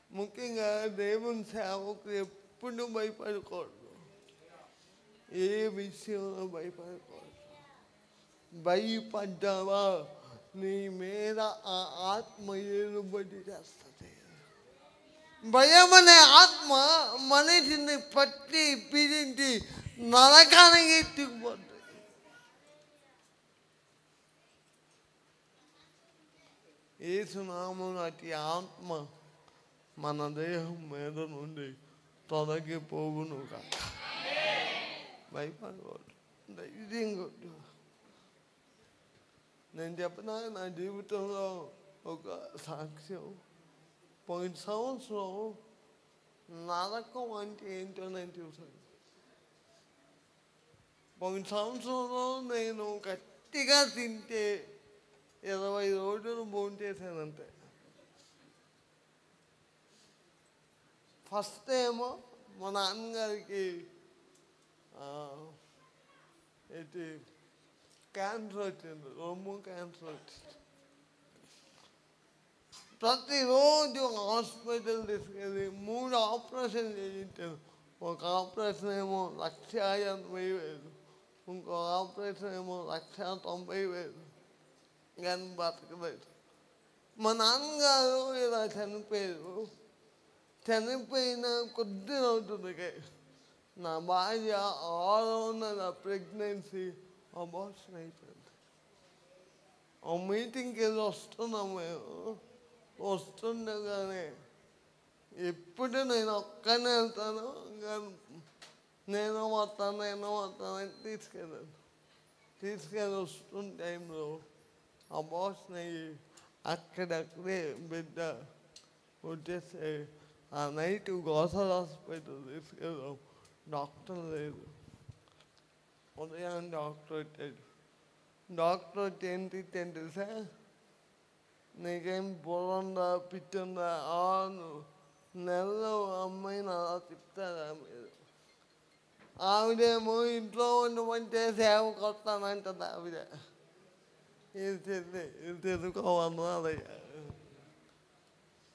ముఖ్యంగా దేవుని సేవకు ఎప్పుడు భయపడకూడదు. ఏ విషయంలో భయపడకూడదు. భయపడ్డావా నీ మీద ఆ ఆత్మ ఏలుబడి చేస్తుంది. భయం అనే ఆత్మ మనిషిని పట్టి పీడించి నరకానికి ఎత్తుకుపోతుంది. యేసునామమున అతి ఆత్మ మన దేహం మీద నుండి తొలగిపోవును కాక. భయపడకూడదు, ధైర్యంగా ఉండు. నేను చెప్పిన నా జీవితంలో ఒక సాక్ష్యం. పోయిన సంవత్సరం నరకం అంటే ఏంటో నేను చూశాను. పోయిన సంవత్సరంలో నేను గట్టిగా తింటే 20 రోజులు భోంచేసానంతే. ఫస్ట్ ఏమో మా నాన్నగారికి క్యాన్సర్ వచ్చింది, రొమ్ము క్యాన్సర్ వచ్చింది. ప్రతిరోజు హాస్పిటల్ తీసుకెళ్ళి 3 ఆపరేషన్ చేయించాను. ఒక ఆపరేషన్ ఏమో 1,80,000, ఇంకో ఆపరేషన్ ఏమో 1,90,000. కానీ బతకలేదు. మా నాన్నగారు ఇలా చనిపోయారు. చనిపోయిన కొద్ది రోజులకే నా భార్య 6వ నెల ప్రెగ్నెన్సీ అబార్షన్ అయిపోయింది. ఆ మీటింగ్కి వెళ్ళి వస్తున్నాం మేము. వస్తుండగానే ఎప్పుడు నేను ఒక్కనే వెళ్తాను, కానీ నేను వస్తానని తీసుకెళ్ళి వస్తున్న టైంలో అబార్షన్ అయ్యి అక్కడక్కడే బిడ్డ వచ్చేస్తే ఆ నైట్ గోసాల హాస్పిటల్ తీసుకెళ్ళాం. డాక్టర్ లేదు. ఉదయం డాక్టర్ వచ్చాడు. డాక్టర్ వచ్చి ఏంటి తెలుసా, నీకేం బుర్రందా పిచ్చుందా, 6 నెలలు అమ్మాయిని అలా చెప్తారా మీరు? ఆవిడేమో ఇంట్లో ఉండమంటే సేవకు వస్తానంటుంది ఆవిడ. ఇది తెలుసుకోమన్నదయ్య.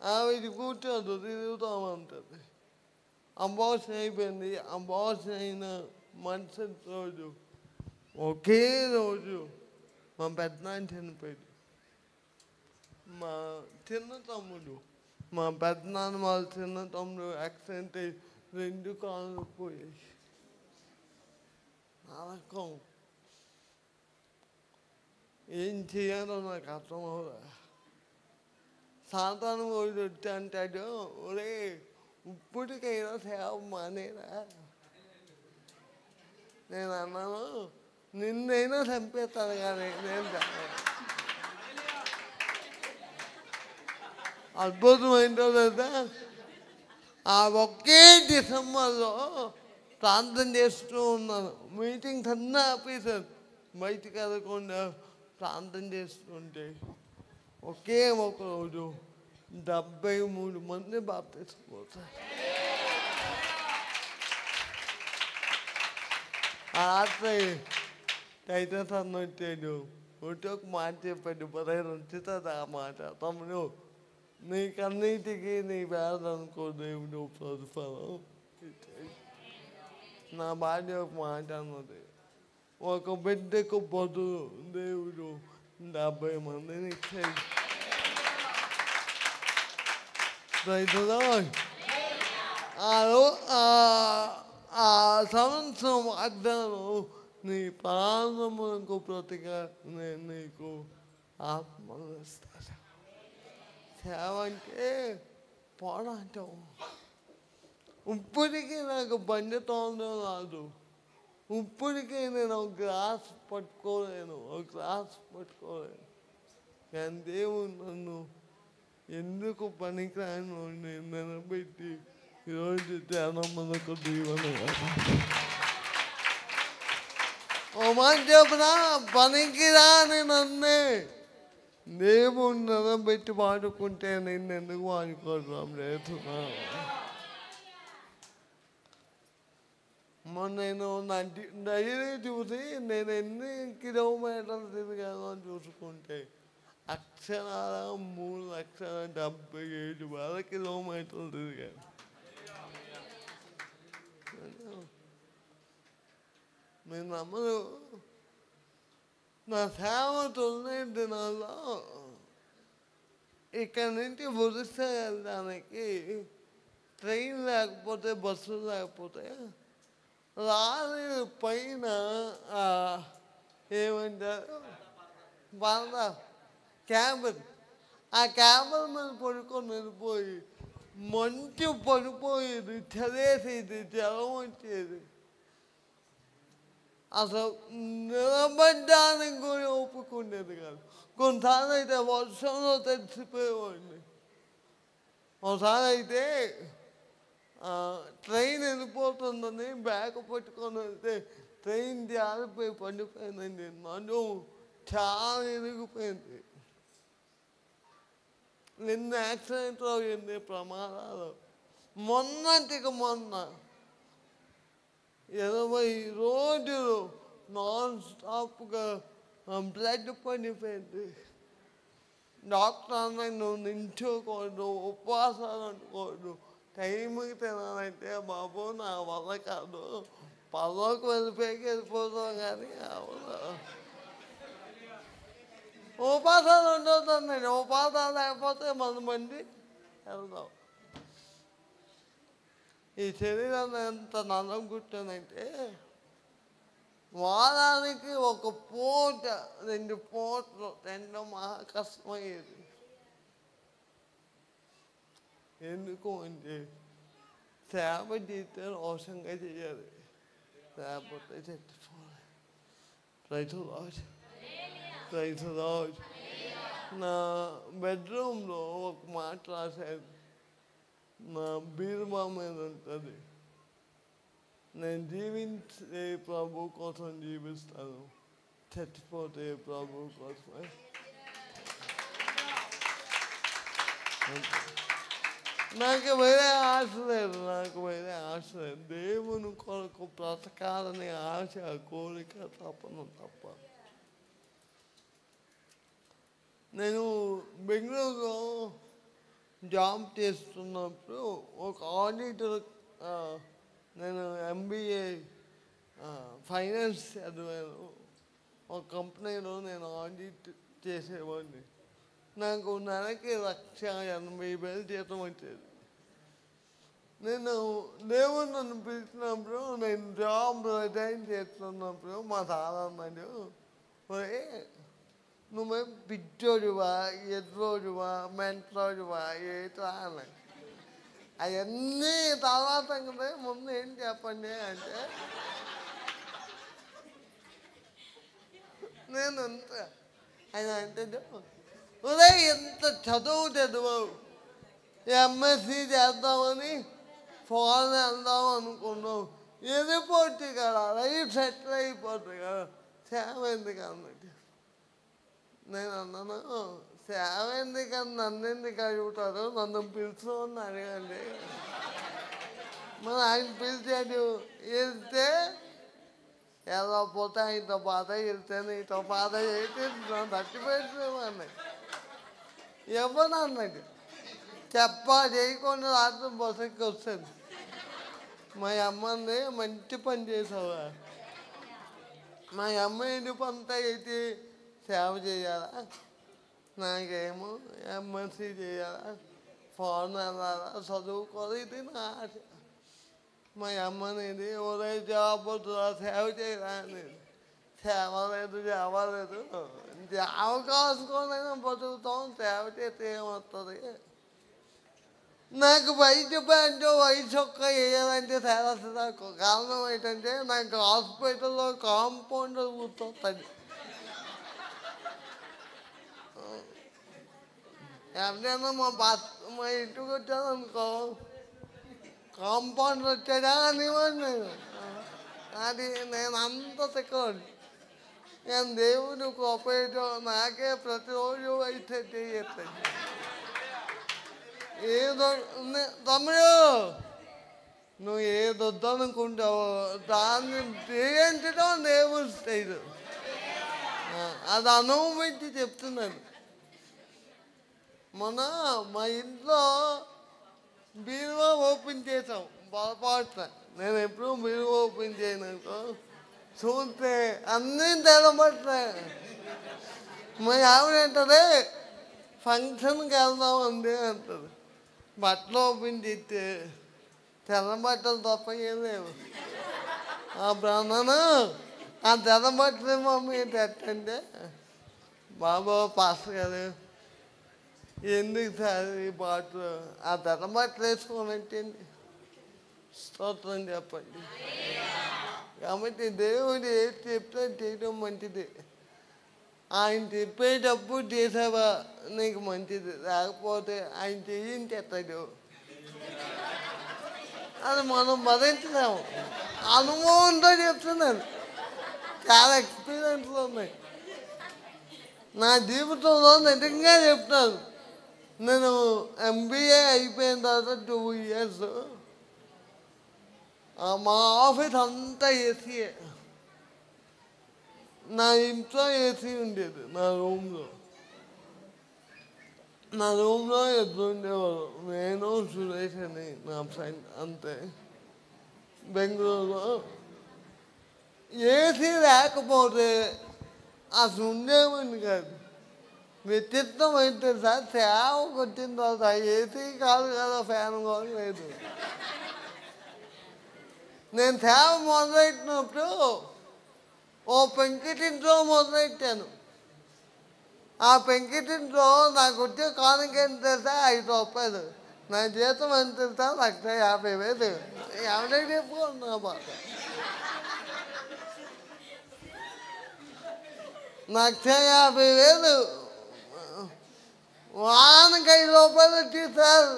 ఆవిడ కూర్చోదు, తిరుగుతామంటుంది. అబార్షన్ అయిపోయింది. అబార్షన్ అయిన మరుసటి రోజు ఒకే రోజు మా పెద్దనాన్న చనిపోయాడు. మా చిన్న తమ్ముడు, మా పెద్దనాన్న వాళ్ళ చిన్న తమ్ముడు యాక్సిడెంట్ అయ్యి 2 కాళ్ళు పోయాయి. నరకం. ఏం చేయాలో నాకు అర్థం అవుదా. సాధారణ రోజు వచ్చి అంటాడు, ఒరే ఇప్పటికైనా సేవ మానేరా. నేను అన్నాను, నిన్నైనా చంపేస్తాను కానీ నేను చెప్పాను. అద్భుతం ఏంటో లేదా, ఆ ఒకే డిసెంబర్లో ప్రార్థన చేస్తూ ఉన్నాను. మీటింగ్స్ అన్నీ ఆపేశాను, బయటికి వెళ్ళకుండా ప్రార్థన చేస్తుంటే ఒకే ఒక రోజు 73 మంది బాప్తిసం పోతారు. ఆ రాత్రి టైటస్ అన్న వచ్చాడు. ఒక మాట చెప్పాడు, పదహైదు ఉంచుతుంది ఆ మాట. తమ్ముడు, నీకన్నిటికీ నీ వేద అనుకో, దేవుడు ప్రతిఫలం. నా భార్య ఒక మాట అన్నది, ఒక బిడ్డకు బదులు దేవుడు 70 మందిని ఇచ్చాడు. ఆ సంవత్సరం వాగ్దానం, నీ ప్రాణములకు ప్రతిగా నేను నీకు ఆత్మను ఇస్తాను. సేవ అంటే పోరాటం. ఇప్పటికీ నాకు బండి తోలడం రాదు. ఇప్పటికీ నేను ఒక గ్లాస్ పట్టుకోలేను. కానీ దేవుడు నన్ను ఎందుకు పనికిరాను నిలబెట్టి ఈరోజు చాలా మనకు దీవెన. ఓ మాట చెప్పిన, పనికిరాని నన్నే దేవుడు నిలబెట్టి వాడుకుంటే నేను ఎందుకు వాడుకోవడం లేదు. మొన్న నేను నా డైరీ చూసి నేను ఎన్ని కిలోమీటర్లు తిరిగాను అని చూసుకుంటే అక్షరాల 3,77,000 కిలోమీటర్లు తిరిగాను. మీరు నమ్మరు, నా సేవ 9 దినాల్లో ఇక్కడ నుంచి ఒరిస్సా వెళ్ళడానికి ట్రైన్ లేకపోతే బస్సులు లేకపోతే లారీ పైన ఏమంటారు క్యాబిన్, ఆ క్యాబిన్ మీద పడుకొని వెళ్ళిపోయి మంచు పడిపోయేది, చలేసేది, జలం వచ్చేది. అసలు నిలబడ్డానికి కూడా ఒప్పుకునేది కాదు. కొన్నిసార్లు అయితే వర్షంలో తడిసిపోయేవాడిని. ఒకసారి అయితే ట్రైన్ వెళ్ళిపోతుందని బ్యాగ్ పట్టుకొని వెళ్తే ట్రైన్ జారిపోయి పడిపోయిందండి. నన్ను చాలా ఇరిగిపోయింది. నిన్న యాక్సిడెంట్లో ఎన్ని ప్రమాదాలు. మొన్నటికి మొన్న 20 రోజులు నాన్ స్టాప్గా బ్లడ్ పడిపోయింది. డాక్టర్ అన్నది నువ్వు నించోకూడదు, ఉపవాసాలు అనుకోవద్దు, టైంకి తినాలంటే బాబు నా వల్ల కాదు, పదోకి వెళ్ళిపోతాం కానీ ఉపాసాలు ఉండవుతుందండి. ఉపాసాలు లేకపోతే మంది వెళ్దాం. ఈ శరీరం ఎంత నలం గుట్టనంటే వారానికి 1 పూట 2 పూటలు తినడం మహా కష్టమయ్యేది. ఎందుకు అంటే సేవ చేస్తే రోషంగా చేయాలి, లేకపోతే చచ్చిపోవాలి. Praise lord. నా బెడ్రూమ్లో ఒక మాట రాశాను, నా బీరువా మీద ఉంటుంది. నేను జీవించే ప్రభు కోసం జీవిస్తాను, చచ్చిపోతే ప్రభు కోసమే. నాకు వేరే ఆశ లేదు, దేవుని కొరకు బ్రతకాలని ఆశ, కోరిక, తపన తప్ప. నేను బెంగళూరులో జాబ్ చేస్తున్నప్పుడు ఒక ఆడిటర్, నేను MBA ఫైనాన్స్ చదివాను. ఒక కంపెనీలో నేను ఆడిట్ చేసేవాడిని. నాకు నెలకి 1,80,000 జీతం వచ్చేది. నేను దేవుడు నన్ను పిలిచినప్పుడు, నేను జాబ్ రిజైన్ చేస్తున్నప్పుడు మా సార్ అన్నాడు, ఒరే నువ్వేం పిచ్చోడువా, ఎద్రోడువా, మెంటోడువా, ఏటా అన్నాడు. అవన్నీ తర్వాత ముందు ఏం చెప్పండి అంటే, నేను అంత ఆయన అంటే ఉదయ ఎంత చదువు MSc చేద్దామని ఫారెన్ వెళ్దాం అనుకున్నావు, వెళ్ళిపోతుంది కదా, లైఫ్ సెటిల్ అయిపోతుంది కదా, సేవ ఎందుకు అన్నట్టు. నేను అన్నాను, సేవ ఎందుకని నన్ను ఎందుకు అడుగుతారు, నన్ను పిలుచుకోని అడగండి. మరి ఆయన పిలిచాడు, వెళ్తే వెళ్ళకపోతే ఆయనతో బాధ, వెళ్తే నీతో బాధ చేసి తట్టిపెట్టుకున్నాను. ఎవరు అన్నది చేయకుండా రాత్రి బస్సుకి వస్తుంది. మా అమ్మని మంచి పని చేసావా, మా అమ్మ ఇంటి పంత అయితే సేవ చేయాలా, నాకేమో MSc చేయాలా, ఫారెన్ వెళ్ళాలా, చదువుకోవాలి, ఇది నా ఆశ. మా అమ్మనేది ఉదయం జాబ్ వద్దురా, సేవ చేయరా అనేది. సేవ లేదు, జావ కాసుకోనైనా బతుకుతాం, సేవ చేస్తే ఏమవుతుంది. నాకు బయట ప్యాంటు వైట్ చొక్క వేయాలంటే సేవ నాకు కారణం ఏంటంటే, నాకు హాస్పిటల్లో కాంపౌండర్ కూర్చొస్తుంది. ఎవరైనా మా ఇంటికి వచ్చాదనుకో, కాంపౌండర్ వచ్చాడా అనేవాడు నేను. అది నేను అంత తిక్కడు. నేను దేవునికి ఉపయోగం, నాకే ప్రతిరోజు అయితే చేస్తాను. ఏదో తమ్ముడు నువ్వు ఏ ఏది వద్దనుకుంటావో దాన్ని జయించడం దేవుని స్టైల్. అది అనుభవించి చెప్తున్నాను. మా ఇంట్లో బీరువా ఓపెన్ చేసాం పొరపాటున. నేను ఎప్పుడూ బీరువా ఓపెన్ చేయను. చూస్తే అన్నీ తెలబట్టాయి. మా ఆవిడ అంటది ఫంక్షన్కి వెళ్దాం అంది అంటది. బట్టలు ఓపెన్ చేస్తే తెల్ల బట్టలు తప్ప ఏం లేవు. ఆ బ్రాహ్మణు ఆ తెల్ల బట్టలు మమ్మీ ఎట్టంటే, బాబు పాస్టర్ గారు ఎందుకు సార్ ఈ బాటలు ఆ తెల్ల బట్టలు వేసుకోనంటండి. స్తోత్రం చెప్పండి. కాబట్టి దేవుడు ఏది చెప్తే చేయడం మంచిది. ఆయన చెప్పేటప్పుడు చేసావా నీకు మంచిది, లేకపోతే ఆయన చేయించేస్తాడు. అది మనం భరించలేము. అనుభవంతో చెప్తున్నాను. చాలా ఎక్స్పీరియన్స్లు ఉన్నాయి నా జీవితంలో. నిజంగా చెప్తాను. నేను MBA అయిపోయిన తర్వాత 2 years మా ఆఫీస్ అంతా ఏసీయే. నా ఇంట్లో ఏసీ ఉండేది. నా రూమ్లో ఎదురు ఉండేవారు. నేను సురేష్ అని నా ఫ్రెండ్, అంతే. బెంగళూరులో ఏసీ లేకపోతే అసలు ఉండేవాడిని కాదు. వ్యక్తిత్వం అయితే సార్ సేవకు వచ్చిన తర్వాత ఏసీ కాదు కదా, ఫ్యాన్ కూడా లేదు. నేను సేవ మొదలెట్టినప్పుడు ఓ పెంకిటింట్లో మొదలెట్టాను. ఆ పెంకిటింట్లో నాకు వచ్చే కానుక ఎంత తెలుసా? 5 రూపాయలు. నా జీతం ఎంత తెలుసా? 1,50,000. ఎవరికి చెప్పుకున్నా బాధ. 1,50,000 వారానికి 5 రూపాయలు వచ్చి సార్.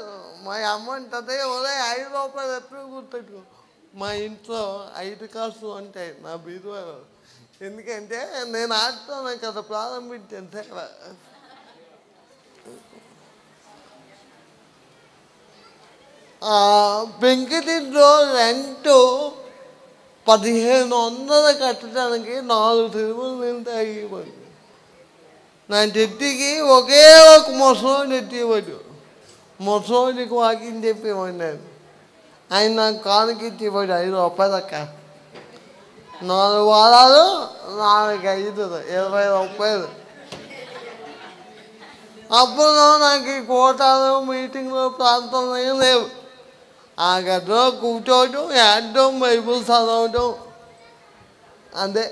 మా అమ్మ అంటది, ఒరే 5 రూపాయలు ఎప్పుడు గుర్తుపెట్టుకో. మా ఇంట్లో 5 కాసులు ఉంటాయి నా బీరువాలో. ఎందుకంటే నేను ఆడుతాను కదా, ప్రారంభించాను సేవ. పెంకిటింట్లో రెంటు 1,500 కట్టడానికి 4 తిరుమల నుంచి అయ్యేవాడు. నా చెట్టుకి ఒకే ఒక ముసలోడు ఎత్తేవాడు. ముసలోడికి వాకింగ్ చెప్పేవాడు నేను. ఆయన నాకు కానుక ఇచ్చేవాడు 5 రూపాయలు అక్క. 4 వారాలు 4 5 20 రూపాయలు. అప్పుడు నాకు ఈ కోటాలు మీటింగ్లు ప్రాంతంలో ఏం లేవు. ఆ గదిలో కూర్చోవడం, ఏడడం, బైబుల్ చదవడం, అదే.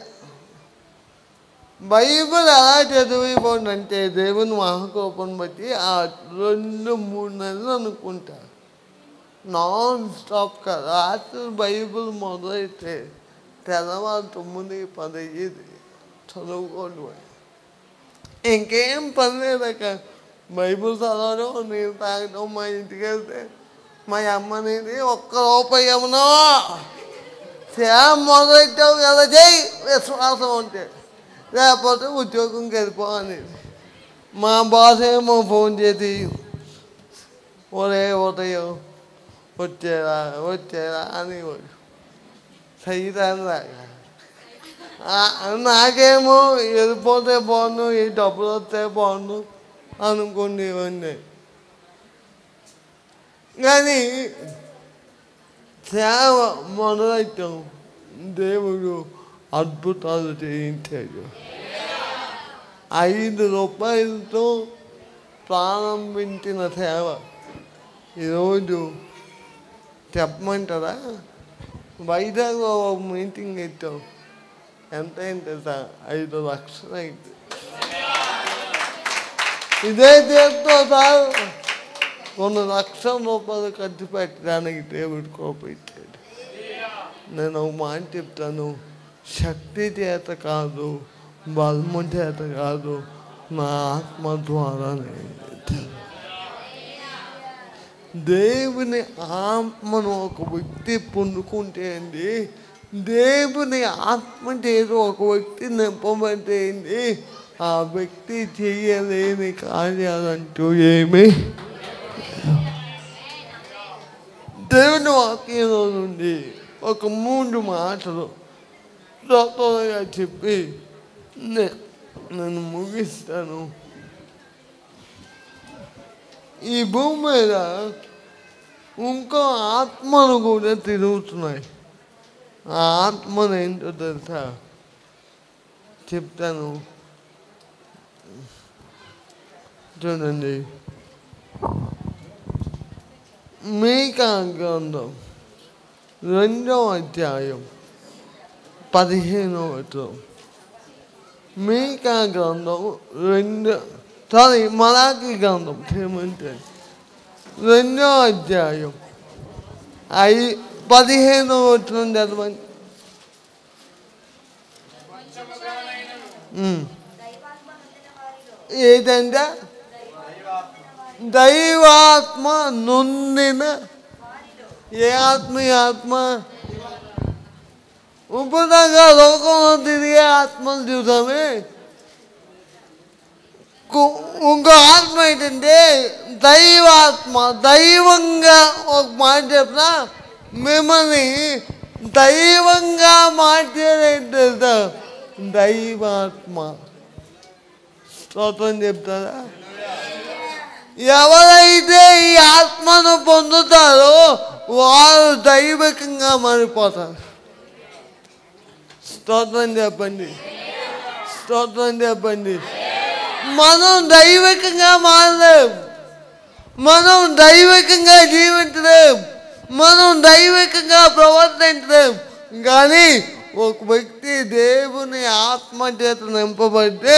బైబిల్ ఎలా చదివిపోండి అంటే దేవుని మహాకోపం బట్టి ఆ 2-3 నెలలు అనుకుంటా నాన్ స్టాప్ కదా. రాత్రి బైబిల్ మొదలైతే తెల్లవారు 9-10 చదువుకోండి. ఇంకేం పని లేదక. బైబిల్ చదవడం, నీళ్ళు తాగడం. మా ఇంటికి వెళ్తే మా అమ్మనేది 1 రూపాయి ఏమన్నా సేవ మొదలెట్టావు కదా చెయ్యి, విశ్వాసం ఉంటే, లేకపోతే ఉద్యోగంకి వెళ్ళిపోవనేది. మా బాస్ ఏమో ఫోన్ చేసి ఒరే ఉదయం వచ్చేరా అనేవాడు. సైతాన్ లాగా. నాకేమో వెళ్ళిపోతే బాగుండు, ఈ డబ్బులు వస్తే బాగుండు అనుకునేవాడిని. కానీ సేవ మొదలెట్టాం, దేవుడు అద్భుతాలు చేయించాడు. 5 రూపాయలతో ప్రారంభించిన సేవ ఈరోజు చెప్పమంటారా? వైజాగ్లో ఒక మీటింగ్ ఇచ్చాం. ఎంత అయింది సార్? 5 లక్షలు అయింది. ఇదే చేస్తూ సార్ కొన్ని లక్షల రూపాయలు ఖర్చు పెట్టడానికి దేవుడు కోపించాడు. నేను ఒక మాట చెప్తాను, శక్తి చేత కాదు, బలము చేత కాదు, నా ఆత్మ ద్వారానే. దేవుని ఆత్మను ఒక వ్యక్తి పొందుకుంటే అండి, దేవుని ఆత్మ చేసి ఒక వ్యక్తి నింపబడితే అండి, ఆ వ్యక్తి చేయలేని కార్యాలంటూ ఏమీ దేవుని వాక్యంలో నుండి ఒక 3 మాటలు త్వరగా చెప్పి నేను ముగిస్తాను. ఈ భూమి మీద ఇంకో ఆత్మలు కూడా తిరుగుతున్నాయి. ఆ ఆత్మలు ఏంటో తెలుసా? చెప్తాను చూడండి. మీకా గ్రంథం 2వ అధ్యాయం 15వ వచనం. మీకా గ్రంథం మలాకి గ్రంథం 2వ అధ్యాయం 15వ వచనం చదవండి. ఏదంటే దైవాత్మ నొందిన ఏ ఆత్మ? ఈ ఆత్మ ఉపదంగా లోకంలో తిరిగే ఆత్మలు చూసామే. ఇంకో ఆత్మ ఏంటంటే దైవాత్మ. దైవంగా ఒక మాట చెప్పినా మిమ్మల్ని దైవంగా మార్చేది దైవాత్మ. స్తోత్రం చెప్తారా? ఎవరైతే ఈ ఆత్మను పొందుతారో వారు దైవికంగా మారిపోతారు. స్తోత్రం చెప్పండి, స్తోత్రం చెప్పండి. మనం దైవికంగా మారలేం, మనం దైవికంగా జీవించలేం, మనం దైవికంగా ప్రవర్తించలేం. కానీ ఒక వ్యక్తి దేవుని ఆత్మ చేత నింపబడితే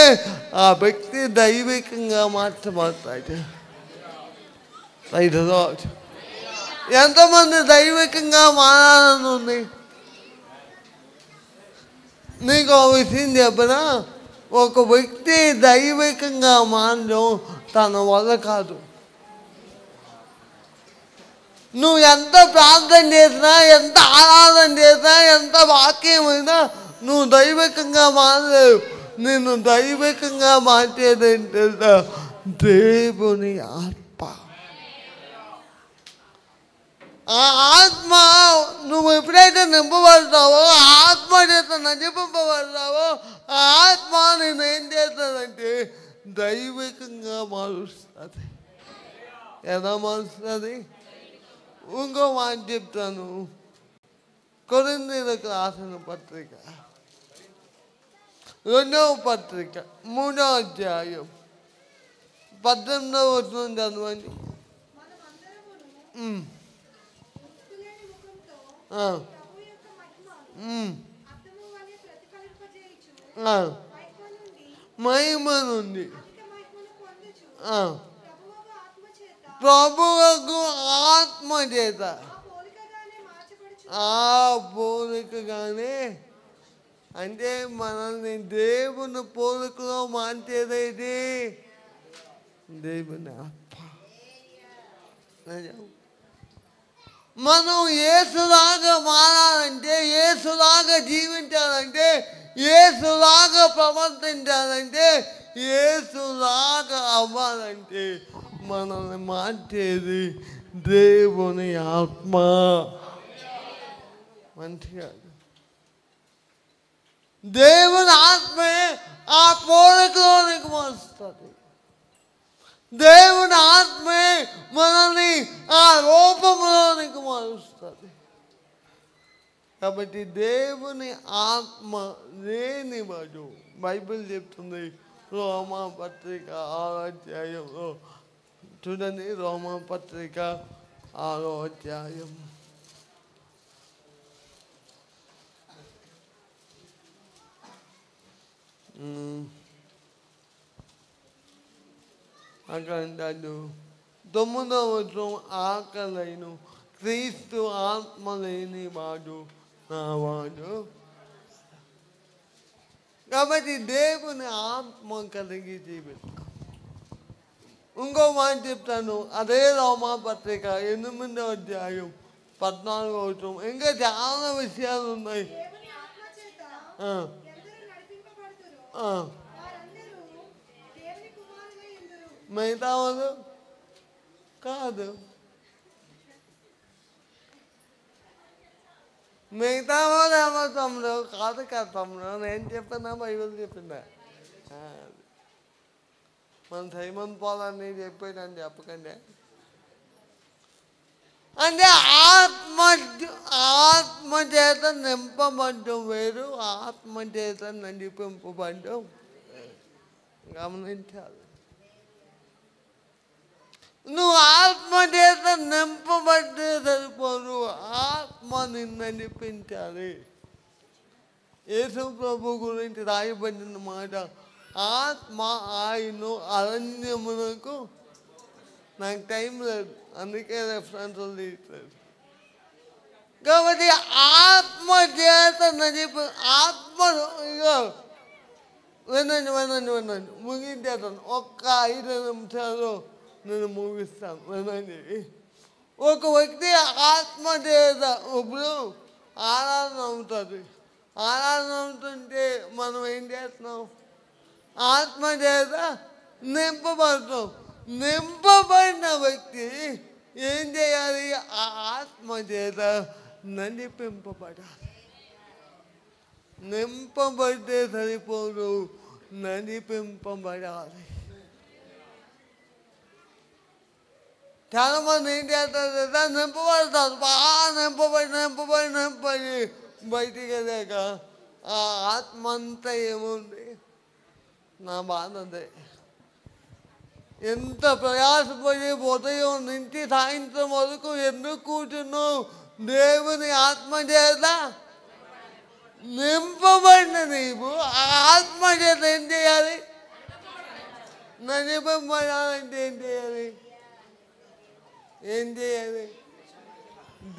ఆ వ్యక్తి దైవికంగా మార్చబడతాడు. ఎంతమంది దైవికంగా మారాలని ఉంది? నీకు ఒక విషయం చెప్పనా? ఒక వ్యక్తి దైవికంగా మారడం తన వల్ల కాదు. నువ్వు ఎంత ప్రార్థన చేసినా, ఎంత ఆరాధన చేసినా, ఎంత వాక్యమైనా నువ్వు దైవికంగా మారలేవు. నేను దైవికంగా మార్చేది ఏంటంటే దేవుని ఆత్మ. ఆ ఆత్మ నువ్వు ఎప్పుడైతే నింపబడతావో, ఆత్మ చేత నడిపింపబడతావో, ఆ ఆత్మ నేను ఏం చేస్తుందంటే దైవికంగా మారుస్తుంది. ఎలా మారుస్తుంది? ఇంకో మాట చెప్తాను. కొరింథీయులకు రాసిన పత్రిక 2వ పత్రిక 3వ అధ్యాయం 18వ వచనం చదవండి. మహిమ నుండి ప్రభువుకు ఆత్మ చేత ఆ పోలికగానే, అంటే మనల్ని దేవుని పోలికలో మార్చేదైతే దేవుని ఆత్మ. మనం యేసులాగా మారాలంటే, యేసులాగా జీవించాలంటే, యేసులాగా ప్రవర్తించాలంటే, యేసులాగా అవ్వాలంటే మనల్ని మార్చేది దేవుని ఆత్మ. మంచిగా దేవుని ఆత్మే ఆ పోలికలోనికి మారుస్తుంది. దేవుని ఆత్మే మనల్ని ఆ రూపంలోనికి మారుస్తుంది. కాబట్టి దేవుని ఆత్మ లేనివాడు, బైబిల్ చెప్తుంది రోమా పత్రిక 6వ అధ్యాయంలో చూడండి. రోమా పత్రిక 6వ అధ్యాయం అక్కడ 9వ వచనం, ఆకలైను క్రీస్తు ఆత్మ లేని వాడు నావాడు. కాబట్టి దేవుని ఆత్మ కలిగి జీవితం. ఇంకో మాట చెప్తాను. అదే రోమా పత్రిక 8వ అధ్యాయం 14వ వచనం. ఇంకా చాలా విషయాలు ఉన్నాయి. మిగతా వాళ్ళు కాదు. మిగతా వాళ్ళు ఏమో తమ్ముడు కాదు కదా తమ్ముడు, నేను చెప్పినా బైబిల్ చెప్పిందా? మన సైమన్ పోలని చెప్పాడని చెప్పకండి. అంటే ఆత్మ చేత నింపబడ్డం వేరు, ఆత్మ చేత నడిపింపబడ్డం గమనించాలి. నువ్వు ఆత్మ చేత నింపబడ్డే సరిపోదు, ఆత్మ నిన్ను నడిపించాలి. యేసు ప్రభు గురించి రాయబడిన మాట, ఆత్మ ఆయన అరణ్యమునకు, నాకు టైం లేదు అందుకే రెఫరెన్స్లు తీయట్లేదు. కాబట్టి ఆత్మ చేత ఆత్మ ఇగో వినండి ముగించేస్తాను. ఒక్క 5 నిమిషాలు నేను ముగిస్తాను, వినండి. ఒక వ్యక్తి ఆత్మ చేత ఇప్పుడు ఆరాధన అవుతుంది. ఆరాధన అవుతుంటే మనం ఏం చేస్తున్నాం? ఆత్మ చేత నింపబడతాం. నింపబడిన వ్యక్తి ఏం చేయాలి? ఆ ఆత్మ చేత నడిపింపబడాలి. నింపబడితే సరిపోదు, నడిపింపబడాలి. చాలా మంది ఏం చేస్తారు కదా, నింపబడతారు, బాగా నింపబడి బయటికి వెళ్ళాక ఆ ఆత్మ అంతా ఏముంది? నా బాధ అదే. ఎంత ప్రయాసపడి ఉదయం నుంచి సాయంత్రం వరకు ఎందుకు కూర్చున్నావు? దేవుని ఆత్మ చేత నింపబడిన నీవు ఆ ఆత్మ చేత ఏం చేయాలి? నడిపింపబడాలంటే ఏం చేయాలి?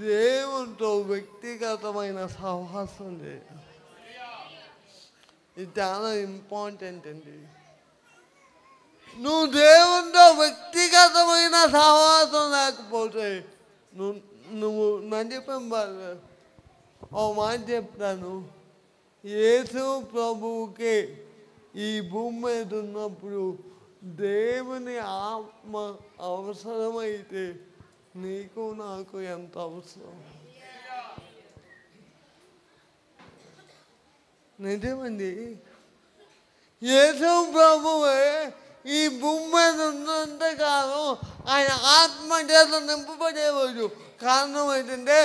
దేవునితో వ్యక్తిగతమైన సహవాసం చేయాలి. ఇది చాలా ఇంపార్టెంట్ అండి. నువ్వు దేవునితో వ్యక్తిగతమైన సహవాసం లేకపోతే నువ్వు నడిపింపాలి. ఓ మాట చెప్తాను, యేసు ప్రభువుకే ఈ భూమి మీద ఉన్నప్పుడు దేవుని ఆత్మ అవసరమైతే నీకు నాకు ఎంత అవసరం? నిజమండి. యేసు ప్రభువే ఈ భూమి మీద ఉన్నంతకాలం ఆయన ఆత్మ చేత నింపబడేవాడు. కారణం ఏంటంటే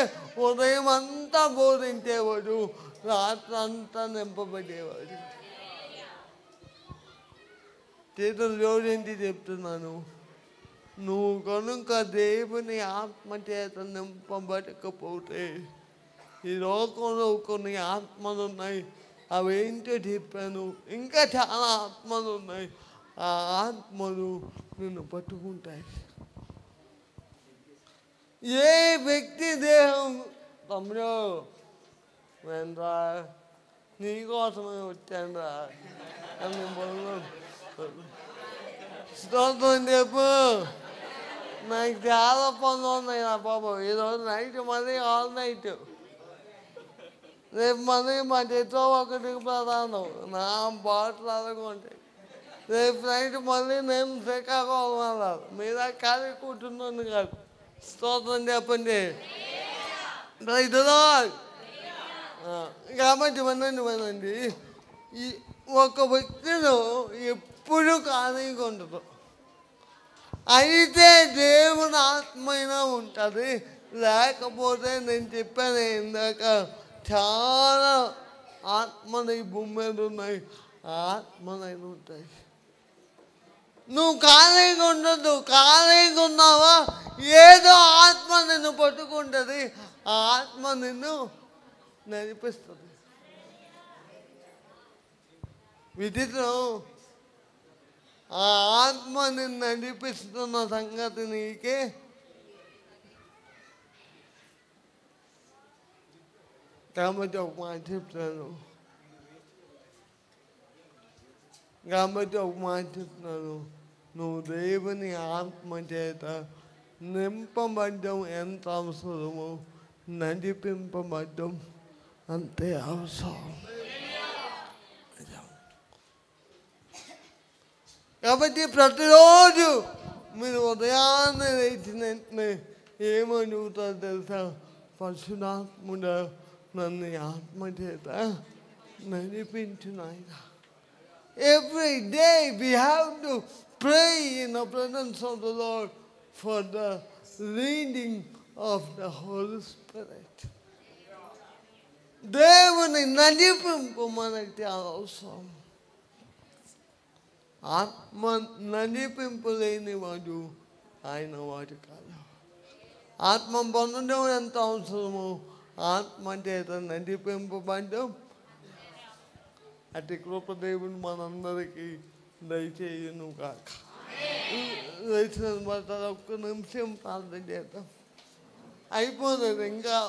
ఉదయం అంతా బోధించేవాడు, రాత్రి అంతా నింపబడేవాడు. చేతులు జోడించి చెప్తున్నాను, నువ్వు కనుక దేవుని ఆత్మ చేత నింపబడకపోతే, ఈ లోకంలో కొన్ని ఆత్మలు ఉన్నాయి, అవేంటో చెప్పాను, ఇంకా చాలా ఆత్మలు ఉన్నాయి. ఆ ఆత్మలు నిన్ను పట్టుకుంటాయి. ఏ వ్యక్తి దేహం తమ్ముడు వెంట్రా నీకోసమే వచ్చానురా అని స్తోత్రం చెప్పు. నాకు చాలా పనులు ఉన్నాయి నా బాబు. ఈరోజు నైట్ మళ్ళీ ఆల్ నైట్, రేపు మళ్ళీ మా చెట్టు 1కి ప్రధానం, నా బాటలు అలాగుంటాయి. రేపు నైట్ మళ్ళీ నేను శ్రీకాకుళం వెళ్ళాలి. మీద ఖాళీ కూర్చున్నాను కాదు. స్తోత్రం చెప్పండి. కాబట్టి వినండి, ఈ ఒక వ్యక్తిలో ఎప్పుడు ఖాళీగా ఉండదు. అయితే దేవుని ఆత్మైనా ఉంటుంది, లేకపోతే నేను చెప్పాను ఇందాక చాలా ఆత్మలు ఈ భూమి మీద ఉన్నాయి, ఆత్మలైన ఉంటాయి. నువ్వు ఖాళీగా ఉండదు. ఖాళీగా ఉన్నావా ఏదో ఆత్మ నిన్ను పట్టుకుంటుంది, ఆ ఆత్మ నిన్ను నడిపిస్తుంది. విచిత్రం, ఆ ఆత్మ నిన్ను నడిపిస్తున్న సంగతి నీకే కాబట్టి ఒక మాట చెప్తాను. నువ్వు దేవుని ఆత్మ చేత నింపబడ్డం ఎంత అవసరమో నడిపింపబడ్డం అంతే అవసరం. కాబట్టి ప్రతిరోజు మీరు ఉదయాన్నే లేచిన వెంటనే ఏమడుగుతారు తెలుసా? పరిశుద్ధాత్ముడా నన్ను ఆత్మ చేత నడిపించు నాయన. Every day we have to pray in the presence of the Lord for the leading of the Holy Spirit. దేవుని నడిపింపు మనకి చాలా అవసరం. ఆత్మ నడిపింపు లేని వాడు ఆయన వాడు కాదు. ఆత్మ పొందడం ఎంత అవసరమో ఆత్మ చేత నడిపింపబడ్డం అతి కృపదేవుని మనందరికీ దయచేయును కాక. లేచిన ఒక్క నిమిషం ప్రార్థన చేద్దాం. అయిపోతుంది ఇంకా.